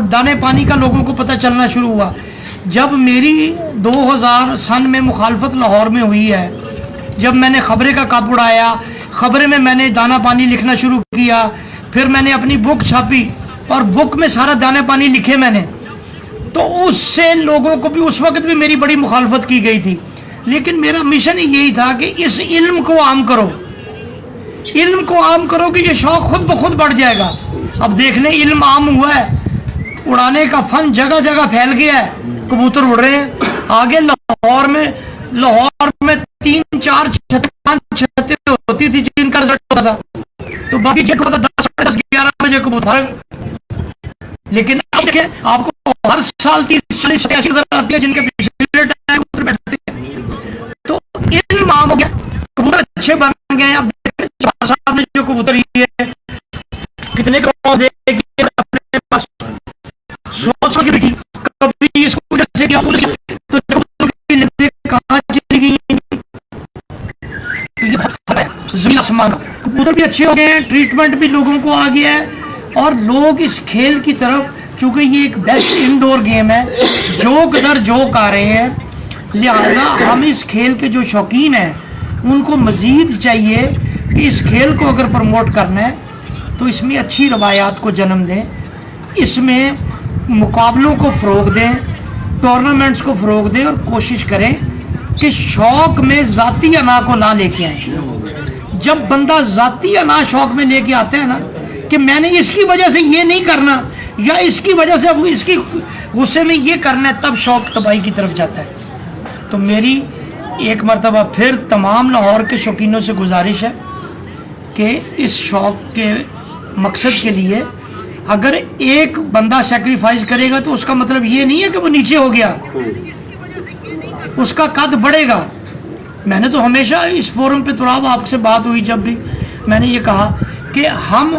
Speaker 3: दाने पानी का लोगों को पता चलना शुरू हुआ, जब मेरी 2000 सन में मुखालफत लाहौर में हुई है, जब मैंने खबरें का कप उड़ाया, खबरें में मैंने दाना पानी लिखना शुरू किया, फिर मैंने अपनी बुक छापी और बुक में सारा दाना पानी लिखे मैंने, तो उससे लोगों को भी उस वक्त भी मेरी बड़ी मुखालफत की गई थी। लेकिन मेरा मिशन यही था कि इस इल्म को आम करो, इल्म को आम करो कि ये शौक खुद ब खुद बढ़ जाएगा। अब देख लें इल्म आम हुआ है, उड़ाने का फन जगह जगह फैल गया है, कबूतर उड़ रहे हैं। आगे लाहौर में 3-4 छतें होती थी जिनका रिजल्ट होता था, तो बाकी जेट होता 10-11 बजे कबूतर। लेकिन अब देखिए आपको हर साल 30-40 छतें नजर आती है जिनके पिछले टाइम कबूतर बैठते हैं। तो इल्म आम हो गया, कबूतर अच्छे बन गए। अब साहब ने जो कबूतर है कितने अपने पास 100 की बिकी, कभी इसको जैसे किया तो कहाँ चली गई। तो ये बहुत फर्क है ज़मीन आसमान का। कबूतर भी अच्छे हो गए हैं, ट्रीटमेंट भी लोगों को आ गया है और लोग इस खेल की तरफ
Speaker 1: चूंकि ये एक बेस्ट इंडोर गेम है, जोक दर जोक आ रहे हैं, लिहाजा हम इस खेल के जो शौकीन हैं उनको मज़ीद चाहिए कि इस खेल को अगर प्रमोट करना है तो इसमें अच्छी रवायात को जन्म दें, इसमें मुकाबलों को फ़रोग दें, टूर्नामेंट्स को फ़रोग दें और कोशिश करें कि शौक़ में ज़ाती अना को ना लेके आएँ। जब बंदा ज़ाती अना शौक़ में लेके आते हैं ना कि मैंने इसकी वजह से ये नहीं करना या इसकी वजह से अब इसकी गुस्से में ये करना है, तब शौक़ तबाही की तरफ जाता है। तो मेरी एक मरतबा फिर तमाम लाहौर के शौकीनों से गुजारिश है कि इस शौक़ के मकसद के लिए अगर एक बंदा सेक्रीफाइस करेगा तो उसका मतलब ये नहीं है कि वो नीचे हो गया, उसका कद बढ़ेगा। मैंने तो हमेशा इस फोरम पे तुराब आपसे बात हुई जब भी मैंने ये कहा कि हम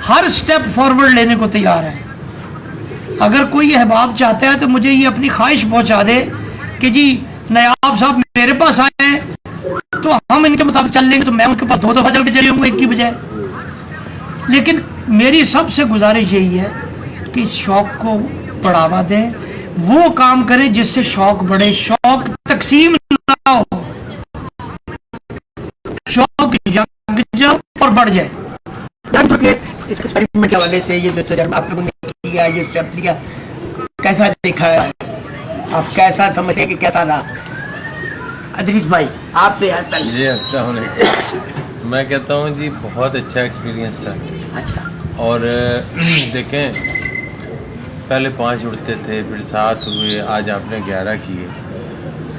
Speaker 1: हर स्टेप फॉरवर्ड लेने को तैयार हैं। अगर कोई अहबाब चाहता है तो मुझे ये अपनी ख्वाहिश पहुंचा दे कि जी नयाब साहब मेरे पास आए हैं तो हम इनके मुताबिक चल लेंगे, तो मैं उनके पास 2 दफ़ा चल के चले होंगे एक की बजाय। लेकिन मेरी सबसे गुजारिश यही है कि इस शौक़ को बढ़ावा दें, वो काम करें जिससे शौक़ बढ़े, शौक़ तकसीम ना हो, शौक़ जग जाए और बढ़ जाए।
Speaker 3: इस एक्सपेरिमेंट के हवाले से ये जो तजर्बा आप लोगों ने किया, ये स्टेप लिया, कैसा देखा है, आप कैसा समझे कि कैसा रहा? अदरीस भाई आपसे पहले।
Speaker 4: जी अस्सलाम वालेकुम। मैं कहता हूँ जी बहुत अच्छा एक्सपीरियंस था।
Speaker 3: अच्छा।
Speaker 4: और देखें पहले 5 उड़ते थे, फिर 7 हुए, आज आपने 11 किए।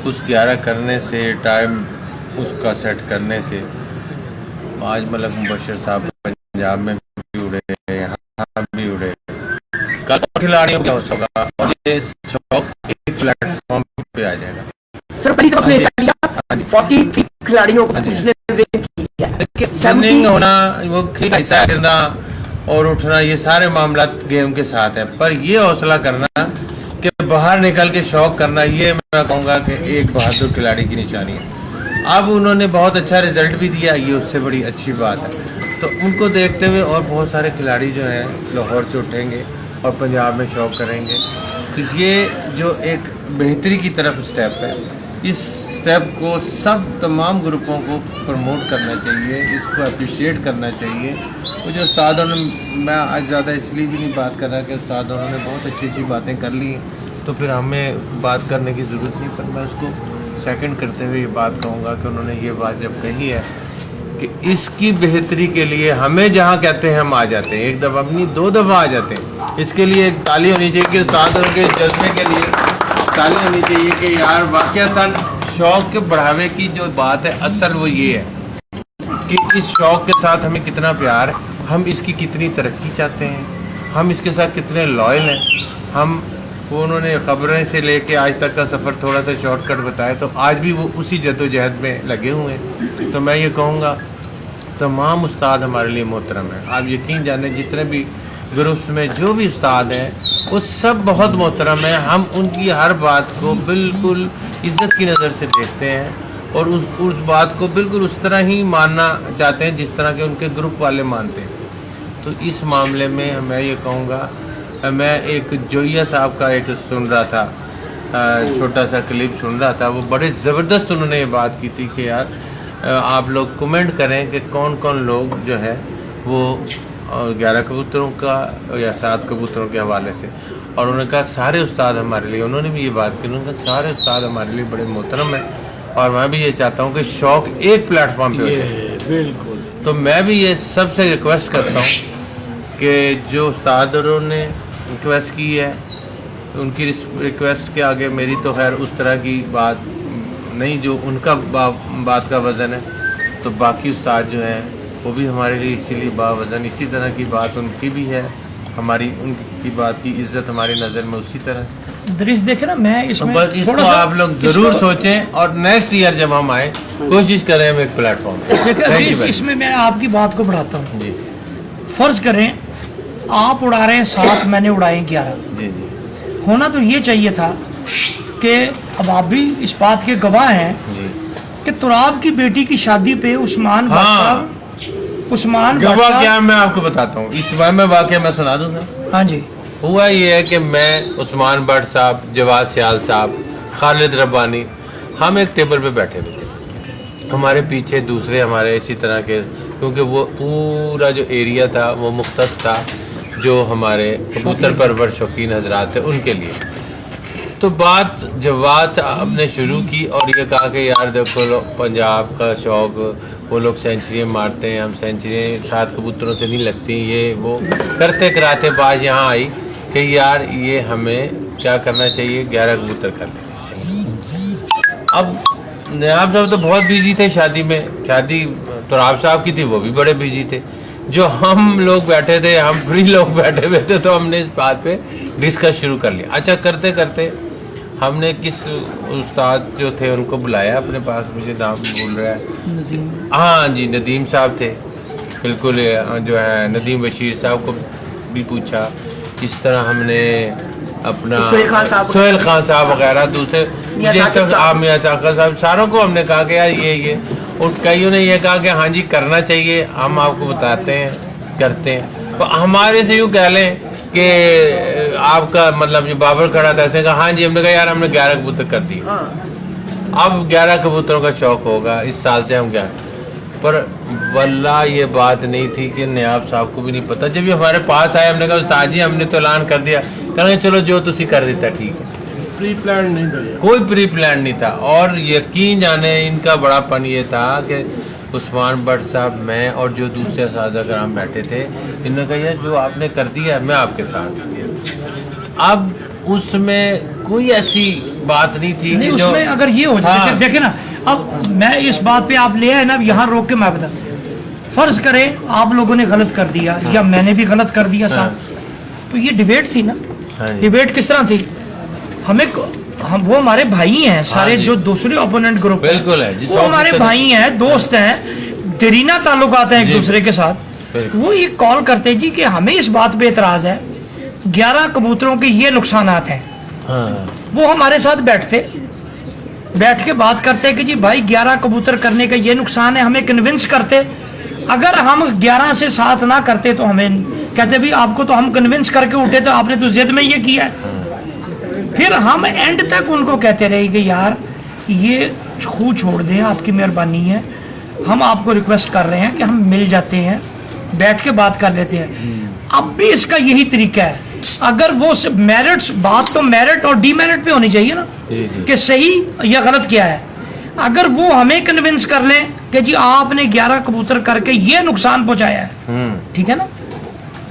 Speaker 4: उस 11 करने से टाइम उसका सेट करने से आज मलक मुबशर साहब पंजाब में भी उड़े, यहाँ भी उड़े, कल खिलाड़ियों का होगा और ये शौक एक प्लेटफॉर्म पे आ जाएगा।
Speaker 3: सर पहली तरफ ने 40 खिलाड़ियों को उसने वेट किया।
Speaker 4: रनिंग होना, वो हिस्सा करना और उठना, ये सारे मामला गेम के साथ है, पर ये हौसला करना कि बाहर निकल के शौक करना, ये मैं कहूँगा कि एक बहादुर खिलाड़ी की निशानी है। अब उन्होंने बहुत अच्छा रिजल्ट भी दिया, ये उससे बड़ी अच्छी बात है। तो उनको देखते हुए और बहुत सारे खिलाड़ी जो हैं लाहौर से उठेंगे और पंजाब में शौक करेंगे। तो ये जो एक बेहतरी की तरफ स्टेप है, इस स्टेप को सब तमाम ग्रुपों को प्रमोट करना चाहिए, इसको अप्रिशिएट करना चाहिए। वो जो उस्तादों ने, मैं आज ज़्यादा इसलिए भी नहीं बात कर रहा कि उस्तादों ने बहुत अच्छी अच्छी बातें कर ली हैं तो फिर हमें बात करने की ज़रूरत नहीं, पर मैं उसको सेकंड करते हुए ये बात कहूँगा कि उन्होंने ये बात जब कही है कि इसकी बेहतरी के लिए हमें जहाँ कहते हैं हम आ जाते हैं, एक दफ़ा नहीं 2 दफ़ा आ जाते हैं। इसके लिए एक ताली होनी चाहिए कि उस्तादों के जज्बे के लिए ताली होनी चाहिए कि यार वाक़यातन शौक़ के बढ़ावे की जो बात है असल वो ये है कि इस शौक़ के साथ हमें कितना प्यार है, हम इसकी कितनी तरक्की चाहते हैं, हम इसके साथ कितने लॉयल हैं। हम वो उन्होंने ख़बरें से लेके आज तक का सफ़र थोड़ा सा शॉर्टकट बताया, तो आज भी वो उसी जद्दोजहद में लगे हुए हैं। तो मैं ये कहूँगा तमाम उस्ताद हमारे लिए मोहतरम है। आप यकीन जाने जितने भी ग्रुप्स में जो भी उस्ताद हैं वो सब बहुत मोहतरम है। हम उनकी हर बात को बिल्कुल इज़्ज़त की नज़र से देखते हैं और उस बात को बिल्कुल उस तरह ही मानना चाहते हैं जिस तरह के उनके ग्रुप वाले मानते हैं। तो इस मामले में मैं ये कहूँगा, मैं एक जोइया साहब का एक सुन रहा था, छोटा सा क्लिप सुन रहा था, वो बड़े ज़बरदस्त उन्होंने ये बात की थी कि यार आप लोग कमेंट करें कि कौन कौन लोग जो है वो 11 कबूतरों का या 7 कबूतरों के हवाले से, और उन्होंने कहा सारे उस्ताद हमारे लिए, उन्होंने भी ये बात की, उन्होंने कहा सारे उस्ताद हमारे लिए बड़े मोहतरम हैं और मैं भी ये चाहता हूँ कि शौक़ एक प्लेटफॉर्म पे हो जाए।
Speaker 6: बिल्कुल।
Speaker 4: तो मैं भी ये सबसे रिक्वेस्ट करता हूँ कि जो उस्तादों ने रिक्वेस्ट की है उनकी रिक्वेस्ट के आगे मेरी तो खैर उस तरह की बात नहीं जो उनका बात का वज़न है, तो बाकी उस्ताद जो हैं वो भी हमारे लिए इसीलिए बावज़न, इसी तरह की बात उनकी भी है, हमारी उनकी बात की इज्जत हमारी नज़र में उसी तरह।
Speaker 1: दृश्य देखे ना, मैं इसमें
Speaker 4: बस इसको आप लोग ज़रूर सोचें और नेक्स्ट ईयर जब हम आए कोशिश करें हम एक प्लेटफॉर्म
Speaker 1: देखिए इसमें मैं आपकी बात को बढ़ाता हूँ
Speaker 4: जी।
Speaker 1: फ़र्ज़ करें आप उड़ा रहे हैं 7, मैंने उड़ाए 11,
Speaker 4: जी जी
Speaker 1: होना तो ये चाहिए था कि अब आप भी इस बात के गवाह हैं
Speaker 4: जी।
Speaker 1: कि तुराब की बेटी की शादी पे उस्मान
Speaker 4: गवाह
Speaker 1: बादशाह,
Speaker 4: क्या मैं आपको बताता हूँ, इस बार में वाक़या मैं सुना दूँगा।
Speaker 1: हाँ जी,
Speaker 4: हुआ ये है कि मैं, उस्मान भट्ट साहब, जवाद सियाल साहब, खालिद रब्बानी, हम एक टेबल पे बैठे हुए थे। हमारे पीछे दूसरे हमारे इसी तरह के, क्योंकि वो पूरा जो एरिया था वो मुख्तस था जो हमारे कबूतर परवर शौकीन हजरात थे उनके लिए। तो बात जवाद साहब ने शुरू की और ये कहा कि यार देखो पंजाब का शौक, वो लोग सेंचुरी मारते हैं, हम सेंचुरी 7 कबूतरों से नहीं लगती, ये वो करते कराते बात यहाँ आई कि यार ये हमें क्या करना चाहिए, 11 कबूतर कर लेना चाहिए। अब नयाब साहब तो बहुत बिजी थे शादी में, शादी तुराब साहब की थी, वो भी बड़े बिजी थे। जो हम लोग बैठे थे, हम फ्री लोग बैठे हुए थे, तो हमने इस बात पे डिस्कस शुरू कर लिया। अच्छा करते करते हमने किस उस्ताद जो थे उनको बुलाया अपने पास, मुझे नाम भूल रहा है, हाँ जी नदीम साहब थे, बिल्कुल जो है नदीम बशीर साहब को भी पूछा। इस तरह हमने अपना सोहेल खान साहब वगैरह दूसरे मियां साकिब साहब, सारों को हमने कहा कि यार ये और कईयों ने ये कहा कि हाँ जी करना चाहिए, हम आपको बताते हैं, करते हैं। तो हमारे से यूँ कह लें कि आपका मतलब जो बाबर खड़ा था ऐसे कहा हाँ जी, हमने कहा यार हमने 11 कबूतर कर दिए, अब 11 कबूतरों का शौक होगा इस साल से हम 11। पर वल्लाह ये बात नहीं थी कि नयाब साहब को भी नहीं पता। जब ये हमारे पास आए हमने कहा उस्ताद जी हमने तो ऐलान कर दिया, कहेंगे चलो जो तुसी कर देता ठीक है,
Speaker 6: प्री प्लान नहीं था,
Speaker 4: कोई प्री प्लान नहीं था। और यकीन जाने इनका बड़ापन ये था कि उस्मान भट्ट साहब, मैं और जो दूसरे साझा कराम बैठे थे, इन्होंने कहा यार जो आपने कर दिया मैं आपके साथ। अब उसमें कोई ऐसी बात नहीं थी
Speaker 1: नहीं,
Speaker 4: कि जो
Speaker 1: उसमें अगर ये हो जाए
Speaker 4: हाँ।
Speaker 1: देखे ना, अब मैं इस बात पे आप ले आए ना, यहाँ रोक के मैं बता, फर्ज करें आप लोगों ने गलत कर दिया या मैंने भी गलत कर दिया साहब, तो ये डिबेट थी ना। डिबेट किस तरह थी, हम वो हमारे भाई हैं सारे, जो दूसरे ओपोनेंट ग्रुप
Speaker 4: बिल्कुल है,
Speaker 1: वो हमारे भाई हैं, दोस्त हैं, दरीना ताल्लुकात हैं एक दूसरे के साथ। वो ये कॉल करते जी कि हमें इस बात पे एतराज है, 11 कबूतरों के ये नुकसानात हैं। वो हमारे साथ बैठ के बात करते कि जी भाई 11 कबूतर करने का ये नुकसान है, हमें कन्विंस करते। अगर हम 11 से 7 ना करते तो हमें कहते भी आपको तो हम कन्विंस करके उठे, तो आपने तो जिद में ये किया है। फिर हम एंड तक उनको कहते रहे कि यार ये खूह छोड़ दें, आपकी मेहरबानी है, हम आपको रिक्वेस्ट कर रहे हैं कि हम मिल जाते हैं, बैठ के बात कर लेते हैं। अब भी इसका यही तरीका है, अगर वो मेरिट्स, बात तो मेरिट और डीमेरिट पे होनी चाहिए ना, कि सही या गलत क्या है। अगर वो हमें कन्विंस कर लें कि जी आपने 11 कबूतर करके ये नुकसान पहुंचाया है, ठीक है ना,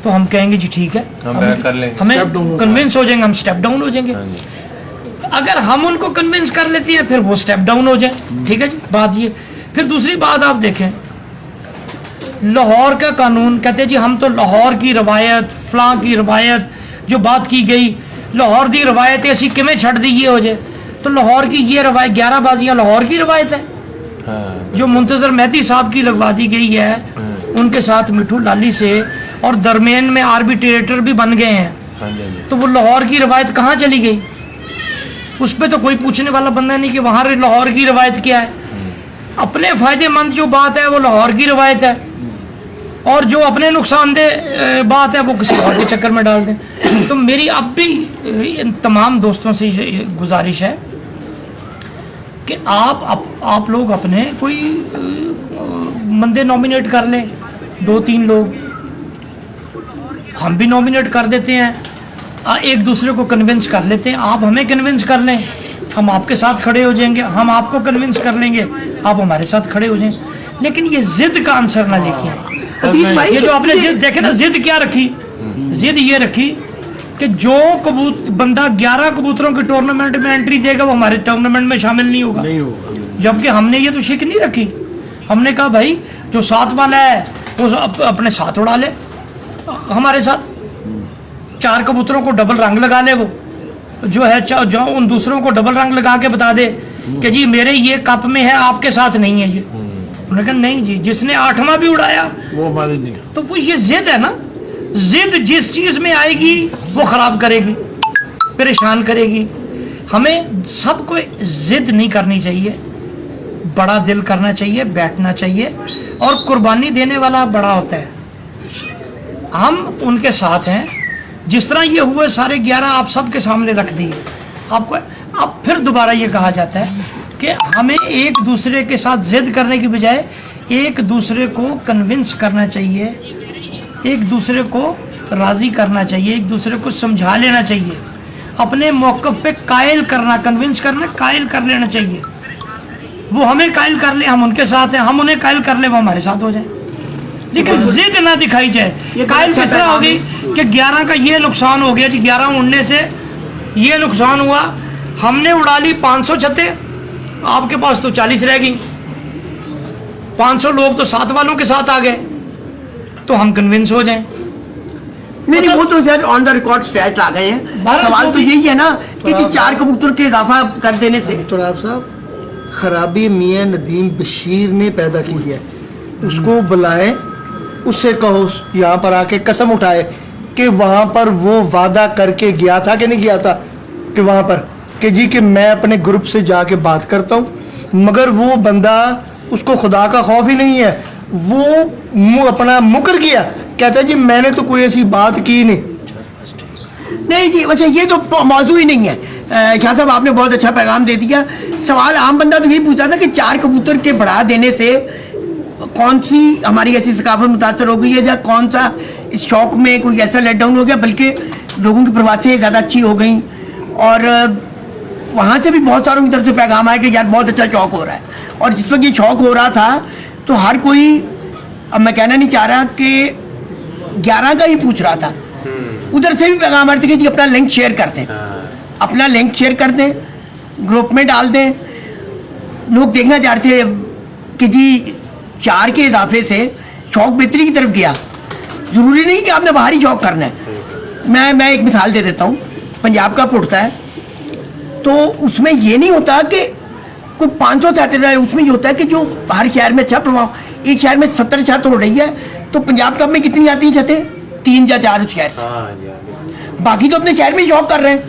Speaker 1: तो हम कहेंगे जी ठीक है,
Speaker 4: हम कर लेंगे,
Speaker 1: हमें कन्विंस हो जाएंगे, हम स्टेप डाउन हो जाएंगे। अगर हम उनको कन्विंस कर लेते हैं फिर वो स्टेप डाउन हो जाए, ठीक है जी, बात ये। फिर दूसरी बात आप देखें, लाहौर का कानून, कहते जी हम तो लाहौर की रवायत, फलां की रवायत जो बात की गई, लाहौर की रवायत है, असी किमें छड़ दी ये हो जाए। तो लाहौर की ये रवायत, 11 बाजियां लाहौर की रवायत है, जो मुंतजर मेहदी साहब की लगवा दी गई है, उनके साथ मिठू लाली से, और दरमियान में आर्बिट्रेटर भी बन गए हैं। तो वो लाहौर की रवायत कहाँ चली गई? उस पर तो कोई पूछने वाला बंदा नहीं कि वहाँ लाहौर की रवायत क्या है। अपने फायदेमंद जो बात है वो लाहौर की रवायत है, और जो अपने नुकसानदेह बात है वो किसी और के चक्कर में डाल दें। तो मेरी अब भी इन तमाम दोस्तों से गुजारिश है कि आप लोग अपने कोई बंदे नॉमिनेट कर लें, 2-3 लोग, हम भी नॉमिनेट कर देते हैं, एक दूसरे को कन्विंस कर लेते हैं। आप हमें कन्विंस कर लें, हम आपके साथ खड़े हो जाएंगे, हम आपको कन्विंस कर लेंगे, आप हमारे साथ खड़े हो जाएं। लेकिन ये जिद का आंसर ना लेके आए। ये जो आपने जिद देखे ना, जिद क्या रखी? जिद ये रखी कि जो बंदा 11 कबूतरों के टूर्नामेंट में एंट्री देगा वो हमारे टूर्नामेंट में शामिल नहीं होगा। जबकि हमने ये तो शिक नहीं रखी, हमने कहा भाई जो 7 वाला है वो अपने साथ उड़ा ले, हमारे साथ 4 कबूतरों को डबल रंग लगा ले, वो जो है जो उन दूसरों को डबल रंग लगा के बता दे कि जी मेरे ये कप में है, आपके साथ नहीं है ये। उन्होंने कहा नहीं जी, जिसने 8वां भी उड़ाया वो हमारे नहीं। तो वो ये जिद है ना, जिद जिस चीज में आएगी वो खराब करेगी, परेशान करेगी। हमें सबको जिद नहीं करनी चाहिए, बड़ा दिल करना चाहिए, बैठना चाहिए, और कुर्बानी देने वाला बड़ा होता है। हम उनके साथ हैं, जिस तरह ये हुए सारे 11 आप सबके सामने रख दिए। आपको अब फिर दोबारा ये कहा जाता है कि हमें एक दूसरे के साथ जिद करने की बजाय एक दूसरे को कन्विंस करना चाहिए, एक दूसरे को राज़ी करना चाहिए, एक दूसरे को समझा लेना चाहिए, अपने मौक़िफ़ पे कायल करना, कन्विंस करना, कायल कर लेना चाहिए। वो हमें कायल कर ले, हम उनके साथ हैं, हम उन्हें कायल कर ले, वो हमारे साथ हो जाए, लेकिन जिद ना दिखाई जाए। कायल किस तरह होगी कि 11 का ये नुकसान हो गया जी, 11 उड़ने से ये नुकसान हुआ, हमने उड़ा ली 500 छतें, आपके पास तो 40 रह गई, 500 लोग तो 7 वालों के साथ आ गए, तो हम कन्विंस हो जाएं।
Speaker 3: नहीं वो तो sir on the record stat आ गए हैं।
Speaker 1: भारत
Speaker 3: सवाल
Speaker 1: को
Speaker 3: तो
Speaker 1: भी-
Speaker 3: यही है ना कि जी 4 कबूतर के इजाफा कर देने से
Speaker 8: तो आप साहब खराबी मियां नदीम बशीर ने पैदा की है, उसको बुलाए, उससे कहो यहाँ पर आके कसम उठाए कि वहाँ पर वो वादा करके गया था कि नहीं गया था, कि वहाँ पर कि जी कि मैं अपने ग्रुप से जाके बात करता हूँ, मगर वो बंदा, उसको खुदा का खौफ ही नहीं है, वो अपना मुकर गया, कहता है जी मैंने तो कोई ऐसी बात की नहीं
Speaker 3: जी। अच्छा ये तो मौजू ही नहीं है। शाह साहब आपने बहुत अच्छा पैगाम दे दिया। सवाल आम बंदा तो यही पूछा था कि 4 कबूतर के बढ़ा देने से कौन सी हमारी ऐसी सकाफत मुतासर हो गई है, या कौन सा इस शौक में कोई ऐसा लेट डाउन हो गया, बल्कि लोगों की प्रवासें ज़्यादा अच्छी हो गई। और वहाँ से भी बहुत सारों की तरफ से पैगाम आया कि यार बहुत अच्छा शौक हो रहा है। और जिस वक्त ये शौक हो रहा था तो हर कोई, अब मैं कहना नहीं चाह रहा कि 11 का ही पूछ रहा था, उधर से भी पैगाम आ रहे थे कि जी अपना लिंक शेयर कर दें, अपना लिंक शेयर कर दें, ग्रुप में डाल दें। लोग देखना चाह रहे थे कि जी 4 के इजाफे से शौक बेहतरी की तरफ गया। ज़रूरी नहीं कि आपने बाहरी शौक करना है। मैं एक मिसाल दे देता हूँ, पंजाब का उड़ता है तो उसमें ये नहीं होता कि कोई 500 छात्र है, उसमें ये होता है कि जो हर शहर में अच्छा प्रभाव, एक शहर में 70 छात्र हो रही है तो पंजाब कप में कितनी आती हैं छतें, 3 या 4 शहर से। बाकी तो अपने शहर में शौक कर रहे हैं।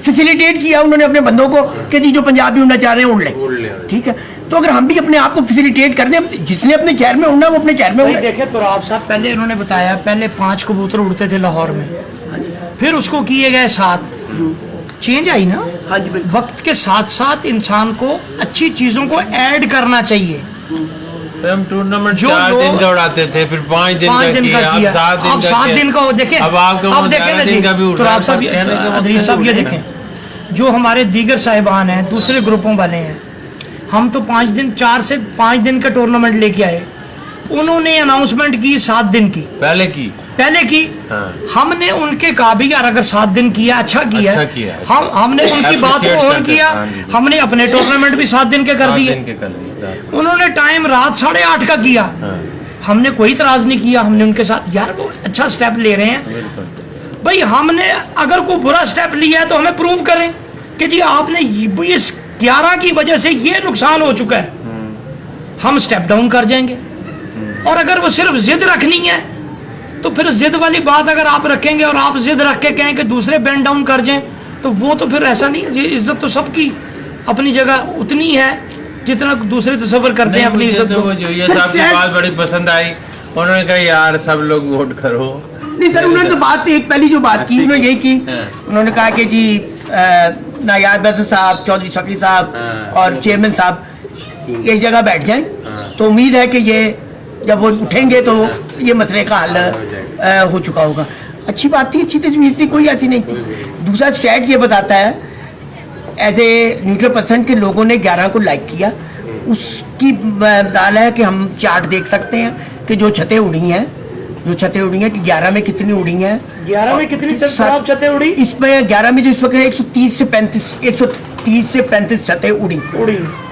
Speaker 3: फैसिलिटेट किया उन्होंने अपने बंदों को कि जी जो पंजाबी उड़ना चाह रहे हैं उड़ ले, ठीक है। तो अगर हम भी अपने आप को फैसिलिटेट कर दें, जिसने अपने शहर में उड़ना वो अपने शहर में उड़े।
Speaker 1: देखे तो आप साहब पहले इन्होंने बताया, पहले 5 कबूतर उड़ते थे लाहौर में, फिर उसको किए गए 7, चेंज आई ना।
Speaker 3: हाँ जी बिल्कुल।
Speaker 1: वक्त के साथ साथ इंसान को अच्छी चीजों को ऐड करना चाहिए।
Speaker 5: हम टूर्नामेंट
Speaker 1: जो
Speaker 5: 4 दिन
Speaker 1: लोग
Speaker 5: का उड़ाते थे, फिर 5 दिन
Speaker 1: 5
Speaker 5: का
Speaker 1: दिन
Speaker 5: किया,
Speaker 1: का
Speaker 5: अब
Speaker 1: किया,
Speaker 5: 7 दिन
Speaker 1: अब
Speaker 5: का
Speaker 1: 7
Speaker 5: किया।
Speaker 1: दिन का हो। देखें
Speaker 5: अब आपका
Speaker 1: अब देखें ना
Speaker 5: 11
Speaker 1: जी,
Speaker 5: दिन का भी उड़
Speaker 1: तो
Speaker 5: रहा है,
Speaker 1: आप सब
Speaker 5: कहने का मतलब
Speaker 1: अदरीस साहब ये देखें, जो हमारे दीगर साहिबान हैं, दूसरे ग्रुपों वाले हैं, हम तो 5 दिन 4 से 5 दिन का टूर्नामेंट लेके आए, उन्होंने अनाउंसमेंट की 7 दिन की
Speaker 5: पहले की। हाँ।
Speaker 1: हमने उनके कहा भी यार अगर 7 दिन किया अच्छा किया,
Speaker 5: अच्छा किया।
Speaker 1: हमने उनकी बात को
Speaker 5: Appreciate
Speaker 1: ऑन
Speaker 5: करते
Speaker 1: किया,
Speaker 5: हैं, हाँ जी।
Speaker 1: हमने अपने टूर्नामेंट भी 7 दिन के कर
Speaker 5: 7
Speaker 1: दिए।
Speaker 5: दिन के कर दिए।
Speaker 1: उन्होंने टाइम रात 8:30 का किया, हमने कोई इतराज नहीं किया, हमने उनके साथ यार वो अच्छा स्टेप ले रहे हैं भाई, हमने अगर कोई बुरा स्टेप लिया है तो हमें प्रूव करें कि जी आपने इस 11 की वजह से ये नुकसान हो चुका है, हम स्टेप डाउन कर जाएंगे। और अगर वो सिर्फ जिद रखनी है तो फिर जिद वाली बात अगर आप रखेंगे और आप जिद रख के कहें कि दूसरे बैंड डाउन कर जाएं, तो वो तो फिर ऐसा नहीं है। इज्जत तो सबकी अपनी जगह उतनी है जितना दूसरे तस्वर करते हैं अपनी इज्जत को।
Speaker 5: ये साहब की बात बड़ी पसंद आई, उन्होंने कहा यार सब लोग वोट करो।
Speaker 3: नहीं सर, उन्होंने तो बात एक पहली जो बात की उन्होंने यही की, उन्होंने कहा कि जी नायाब बैसर साहब, चौधरी शफी साहब और चेयरमैन साहब एक जगह बैठ जाएं, तो उम्मीद है कि ये जब वो उठेंगे तो ये मसले का हल हो चुका होगा। अच्छी बात थी, अच्छी तजवीज़ थी, कोई ऐसी नहीं थी। दूसरा स्टैट ये बताता है एज ए न्यूट्रल पर्सन के लोगों ने 11 को लाइक किया, उसकी मिसाल है कि हम चार्ट देख सकते हैं कि जो छतें उड़ी हैं कि 11 में कितनी उड़ी हैं,
Speaker 1: 11 में कितनी छतें उड़ी?
Speaker 3: इसमें 11 में जो इस वक्त है 130 से 35 छतें उड़ी,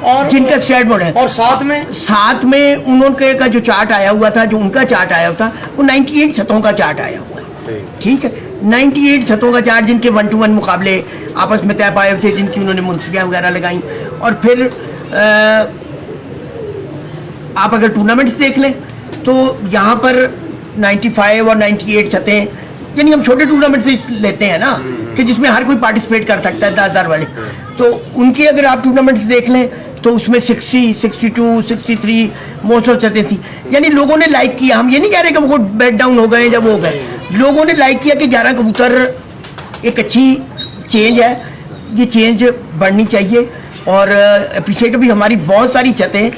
Speaker 1: और
Speaker 3: जिनका स्टैट बोर्ड है।
Speaker 1: और साथ में उन्होंने का जो चार्ट आया हुआ था, जो उनका चार्ट आया हुआ था, वो 98 छतों का चार्ट आया हुआ है, ठीक है। 98 छतों का चार्ट, जिनके 1-to-1 मुकाबले आपस में तय पाए थे, जिनकी उन्होंने मुंसियाँ वगैरह लगाई। और फिर आप अगर टूर्नामेंट्स देख लें तो यहाँ पर 95 और 98 छतें, यानी हम छोटे टूर्नामेंट से लेते हैं ना कि जिसमें हर कोई पार्टिसिपेट कर सकता है, 10,000 वाले, तो उनके अगर आप टूर्नामेंट्स देख लें
Speaker 3: तो उसमें 60, 62, 63 मोस्ट ऑफ चलती थी। यानी लोगों ने लाइक किया, हम ये नहीं कह रहे कि वो बेड डाउन हो गए जब हो गए, लोगों ने लाइक किया कि 11 कबूतर एक अच्छी चेंज है, ये चेंज बढ़नी चाहिए। और अप्रिशिएट भी हमारी बहुत सारी छतें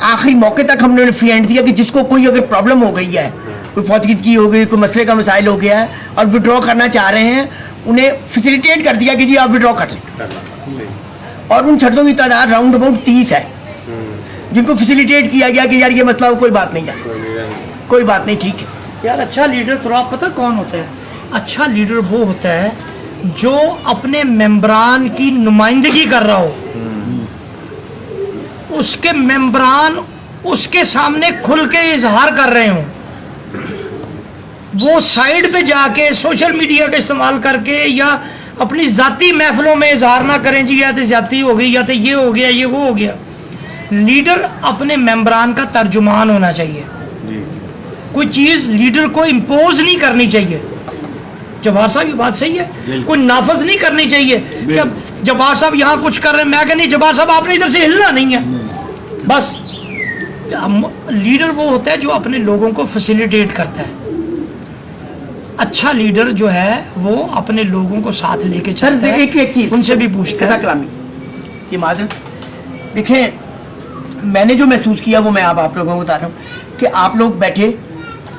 Speaker 3: आखिरी मौके तक हमने फ्री हैंड दिया कि जिसको कोई अगर प्रॉब्लम हो गई है, कोई फौतगी हो गई, कोई मसले का मसाइल हो गया है और विड्रॉ करना चाह रहे हैं, उन्हें फैसिलिटेट कर दिया कि जी आप विड्रॉ कर लें। और उन छतों की तादाद राउंड अबाउट 30 है जिनको फैसिलिटेट किया गया कि यार ये मतलब कोई बात नहीं है, कोई बात नहीं, ठीक है।
Speaker 1: यार अच्छा लीडर तो आप पता कौन होता है? अच्छा लीडर वो होता है जो अपने मेंबरान की नुमाइंदगी कर रहा हो, उसके मेंबरान उसके सामने खुल के इजहार कर रहे हो, वो साइड पे जाके सोशल मीडिया का इस्तेमाल करके या अपनी जाती महफिलों में इजहार ना करें जी या तो जाती हो गई या तो ये हो गया ये वो हो गया। लीडर अपने मेंबरान का तर्जुमान होना चाहिए, कोई चीज लीडर को इम्पोज नहीं करनी चाहिए। जवाहर साहब ये बात सही है, कोई नाफज नहीं करनी चाहिए। जब जवाहर साहब यहाँ कुछ कर रहे हैं मैं कहनी जवाहर साहब आपने इधर से हिलना नहीं है, बस। लीडर वो होता है जो अपने लोगों को फैसिलिटेट करता है। अच्छा लीडर जो है वो अपने लोगों को साथ लेके चलता है।
Speaker 3: एक चीज
Speaker 1: उनसे भी पूछते हैं
Speaker 3: कलामी ये माजरत देखें, मैंने जो महसूस किया वो मैं आप लोगों को बता रहा हूँ कि आप लोग बैठे,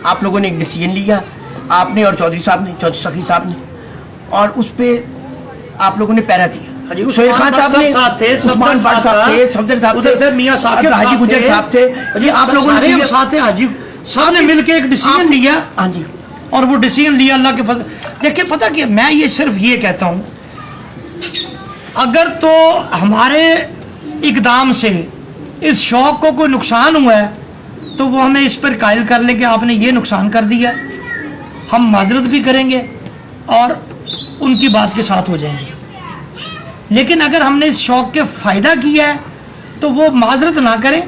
Speaker 3: आप लोगों ने एक डिसीजन लिया, आपने और चौधरी साहब ने, चौधरी सखी साहब ने, और उस पर आप लोगों ने पैरा दिया। शोएब खान साहब ने
Speaker 1: साथ थे,
Speaker 3: उस्मान भट्ट साहब थे, सफदर साहब थे,
Speaker 1: मियां साकिब
Speaker 3: हाजी गुजर साहब थे, ये आप लोगों ने
Speaker 1: साथ थे। हाजी साहब ने मिलकर एक डिसीजन लिया।
Speaker 3: हाँ जी,
Speaker 1: और वो डिसीजन लिया अल्लाह के फजल। देखिए पता क्या, मैं ये सिर्फ ये कहता हूँ, अगर तो हमारे इकदाम से इस शौक को कोई नुकसान हुआ है तो वो हमें इस पर कायल कर ले कि आपने ये नुकसान कर दिया, हम माजरत भी करेंगे और उनकी बात के साथ हो जाएंगे। लेकिन अगर हमने इस शौक के फ़ायदा किया है तो वो माजरत ना करें,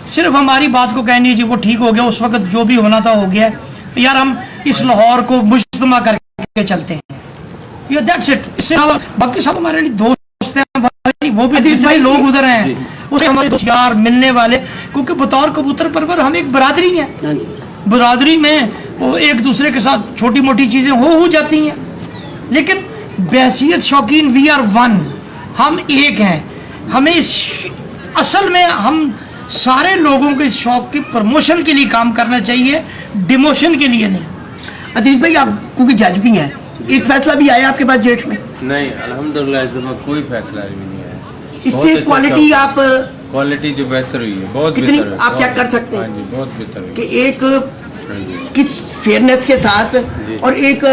Speaker 1: सिर्फ हमारी बात को कहनी है जी वो ठीक हो गया, उस वक्त जो भी होना था हो गया, यार हम इस लाहौर को मुज्तमा करके चलते हैं, ये दैट्स इट। इससे बाकी सब हमारे लिए दोस्त हैं भाई, वो भी जितने लोग उधर हैं उससे हमारे दोस्त यार मिलने वाले, क्योंकि बतौर कबूतर परवर हम एक बरादरी हैं। बरादरी में वो एक दूसरे के साथ छोटी मोटी चीज़ें हो जाती हैं, लेकिन बहसीत शौकीन वी आर वन, हम एक हैं। हमें इस असल में हम सारे लोगों के इस शौक की प्रमोशन के लिए काम करना चाहिए, डिमोशन के लिए नहीं।
Speaker 3: अदीस भाई आप क्योंकि जज भी हैं, एक फैसला भी आया आपके पास जेठ में?
Speaker 5: नहीं अल्हम्दुलिल्लाह इस दफा कोई फैसला भी नहीं आया।
Speaker 3: इससे क्वालिटी आप
Speaker 5: क्वालिटी जो बेहतर हुई है, बहुत
Speaker 3: कितनी
Speaker 5: बेहतर है,
Speaker 3: आप चेक कर सकते हैं?
Speaker 5: हाँ जी, बहुत बेहतर हुई
Speaker 3: कि एक किस फेयरनेस के साथ, और एक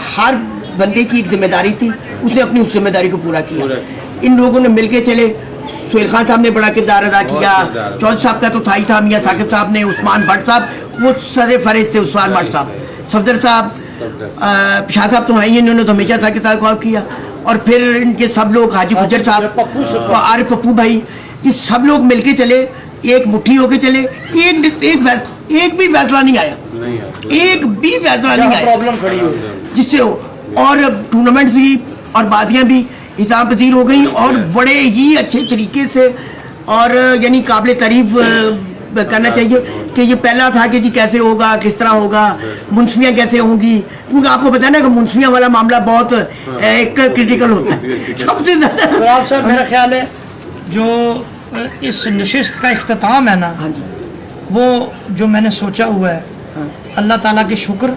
Speaker 3: हर बंदे की एक जिम्मेदारी थी, उसने अपनी उस जिम्मेदारी को पूरा किया। इन लोगों ने मिलके चले, सोहेल खान साहब ने बड़ा किरदार अदा किया, चौधरी साहब का तो था ही था, मियां साकिब साहब ने, उस्मान भट्ट साहब वो सरे फरेज थे, उस्मान भट्ट साहब, सफदर साहब, शाह साहब तो हैं ही, इन्होंने तो हमेशा साकिब साहब को किया, और फिर इनके सब लोग, हाजी गुजर साहब, आरिफ पप्पू भाई, ये सब लोग मिलके चले, एक मुट्ठी होके चले, एक भी फैसला नहीं आया, एक भी फैसला नहीं आया
Speaker 1: प्रॉब्लम खड़ी हो
Speaker 3: जिससे हो, और टूर्नामेंट्स भी और बाजियां भी हिसाब पजीर हो गई और बड़े ही अच्छे तरीके से, और यानी काबिल तारीफ करना चाहिए कि ये पहला था कि जी कैसे होगा, किस तरह होगा, मुंसफियाँ कैसे होंगी, क्योंकि आपको पता है ना कि मुंसफियाँ वाला मामला बहुत एक क्रिटिकल होता है सबसे ज़्यादा।
Speaker 1: तो आप साहब मेरा ख्याल है जो इस नशिस्त का इख्तिताम है ना,
Speaker 3: हाँ जी,
Speaker 1: वो जो मैंने सोचा हुआ है, अल्लाह ताला के शुक्र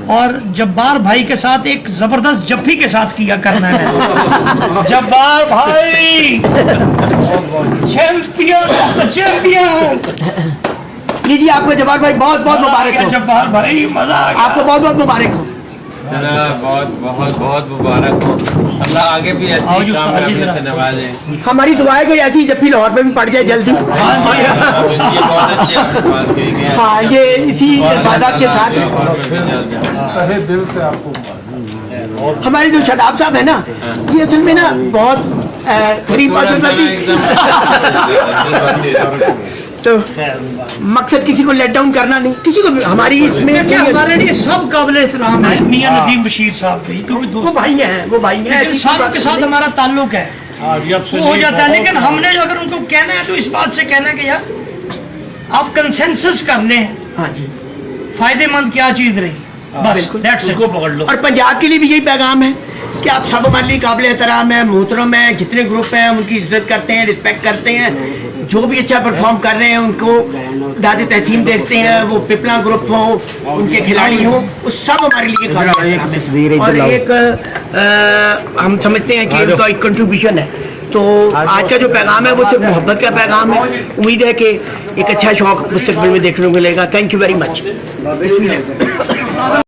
Speaker 1: और जब्बार भाई के साथ एक जबरदस्त जफ्फी के साथ किया करना है। जब्बार भाई चैंपियन चैंपियन।
Speaker 3: लीजिए आपको जब्बार भाई बहुत बहुत मुबारक हो।
Speaker 1: जब्बार भाई मजा आ गया।
Speaker 3: आपको बहुत बहुत मुबारक हो।
Speaker 5: बहुत बहुत बहुत मुबारक हो, अल्लाह आगे भी ऐसी कामयाबी से नवाजे।
Speaker 3: हमारी दुआ है कि ऐसी जफ्फी लाहौर में भी पड़ जाए जल्दी।
Speaker 5: ये बहुत अच्छी आपने बात कही है।
Speaker 3: हाँ, ये इसी इफादत के साथ
Speaker 6: दिल से आपको
Speaker 3: हमारे जो शदाब साहब है ना, ये असल में ना बहुत गरीब तो मकसद किसी को लेट डाउन करना नहीं, किसी को हमारी इसमें
Speaker 1: हमारे लिए सब काबिल एहतराम है। मियां नदीम बशीर साहब भी तो
Speaker 3: वो भाई हैं, वो भाई हैं,
Speaker 1: साहब के साथ हमारा ताल्लुक है। वो हो जाता है। लेकिन हमने जो अगर उनको कहना है तो इस बात से कहना है कि यार आप कंसेंसस कर लें,
Speaker 3: हाँ जी,
Speaker 1: फायदेमंद क्या चीज रही, बस that's it।
Speaker 2: पकड़ लो।
Speaker 3: और पंजाब के लिए भी यही पैगाम है कि आप सब हमारे लिए काबिल एहतराम है, मोहतरम है, जितने ग्रुप हैं उनकी इज्जत करते हैं, रिस्पेक्ट करते हैं, जो भी अच्छा परफॉर्म कर रहे हैं उनको दाद तहसीन देखते हैं, वो पिपला ग्रुप हो, उनके खिलाड़ी हो, वो सब हमारे लिए काबिल एहतराम है। और एक हम समझते हैं कि इनका एक कंट्रीब्यूशन है। तो आज का जो पैगाम है वो सिर्फ मोहब्बत का पैगाम है। उम्मीद है कि एक अच्छा शौक मुस्तकबिल में देखने को मिलेगा। Thank you very much.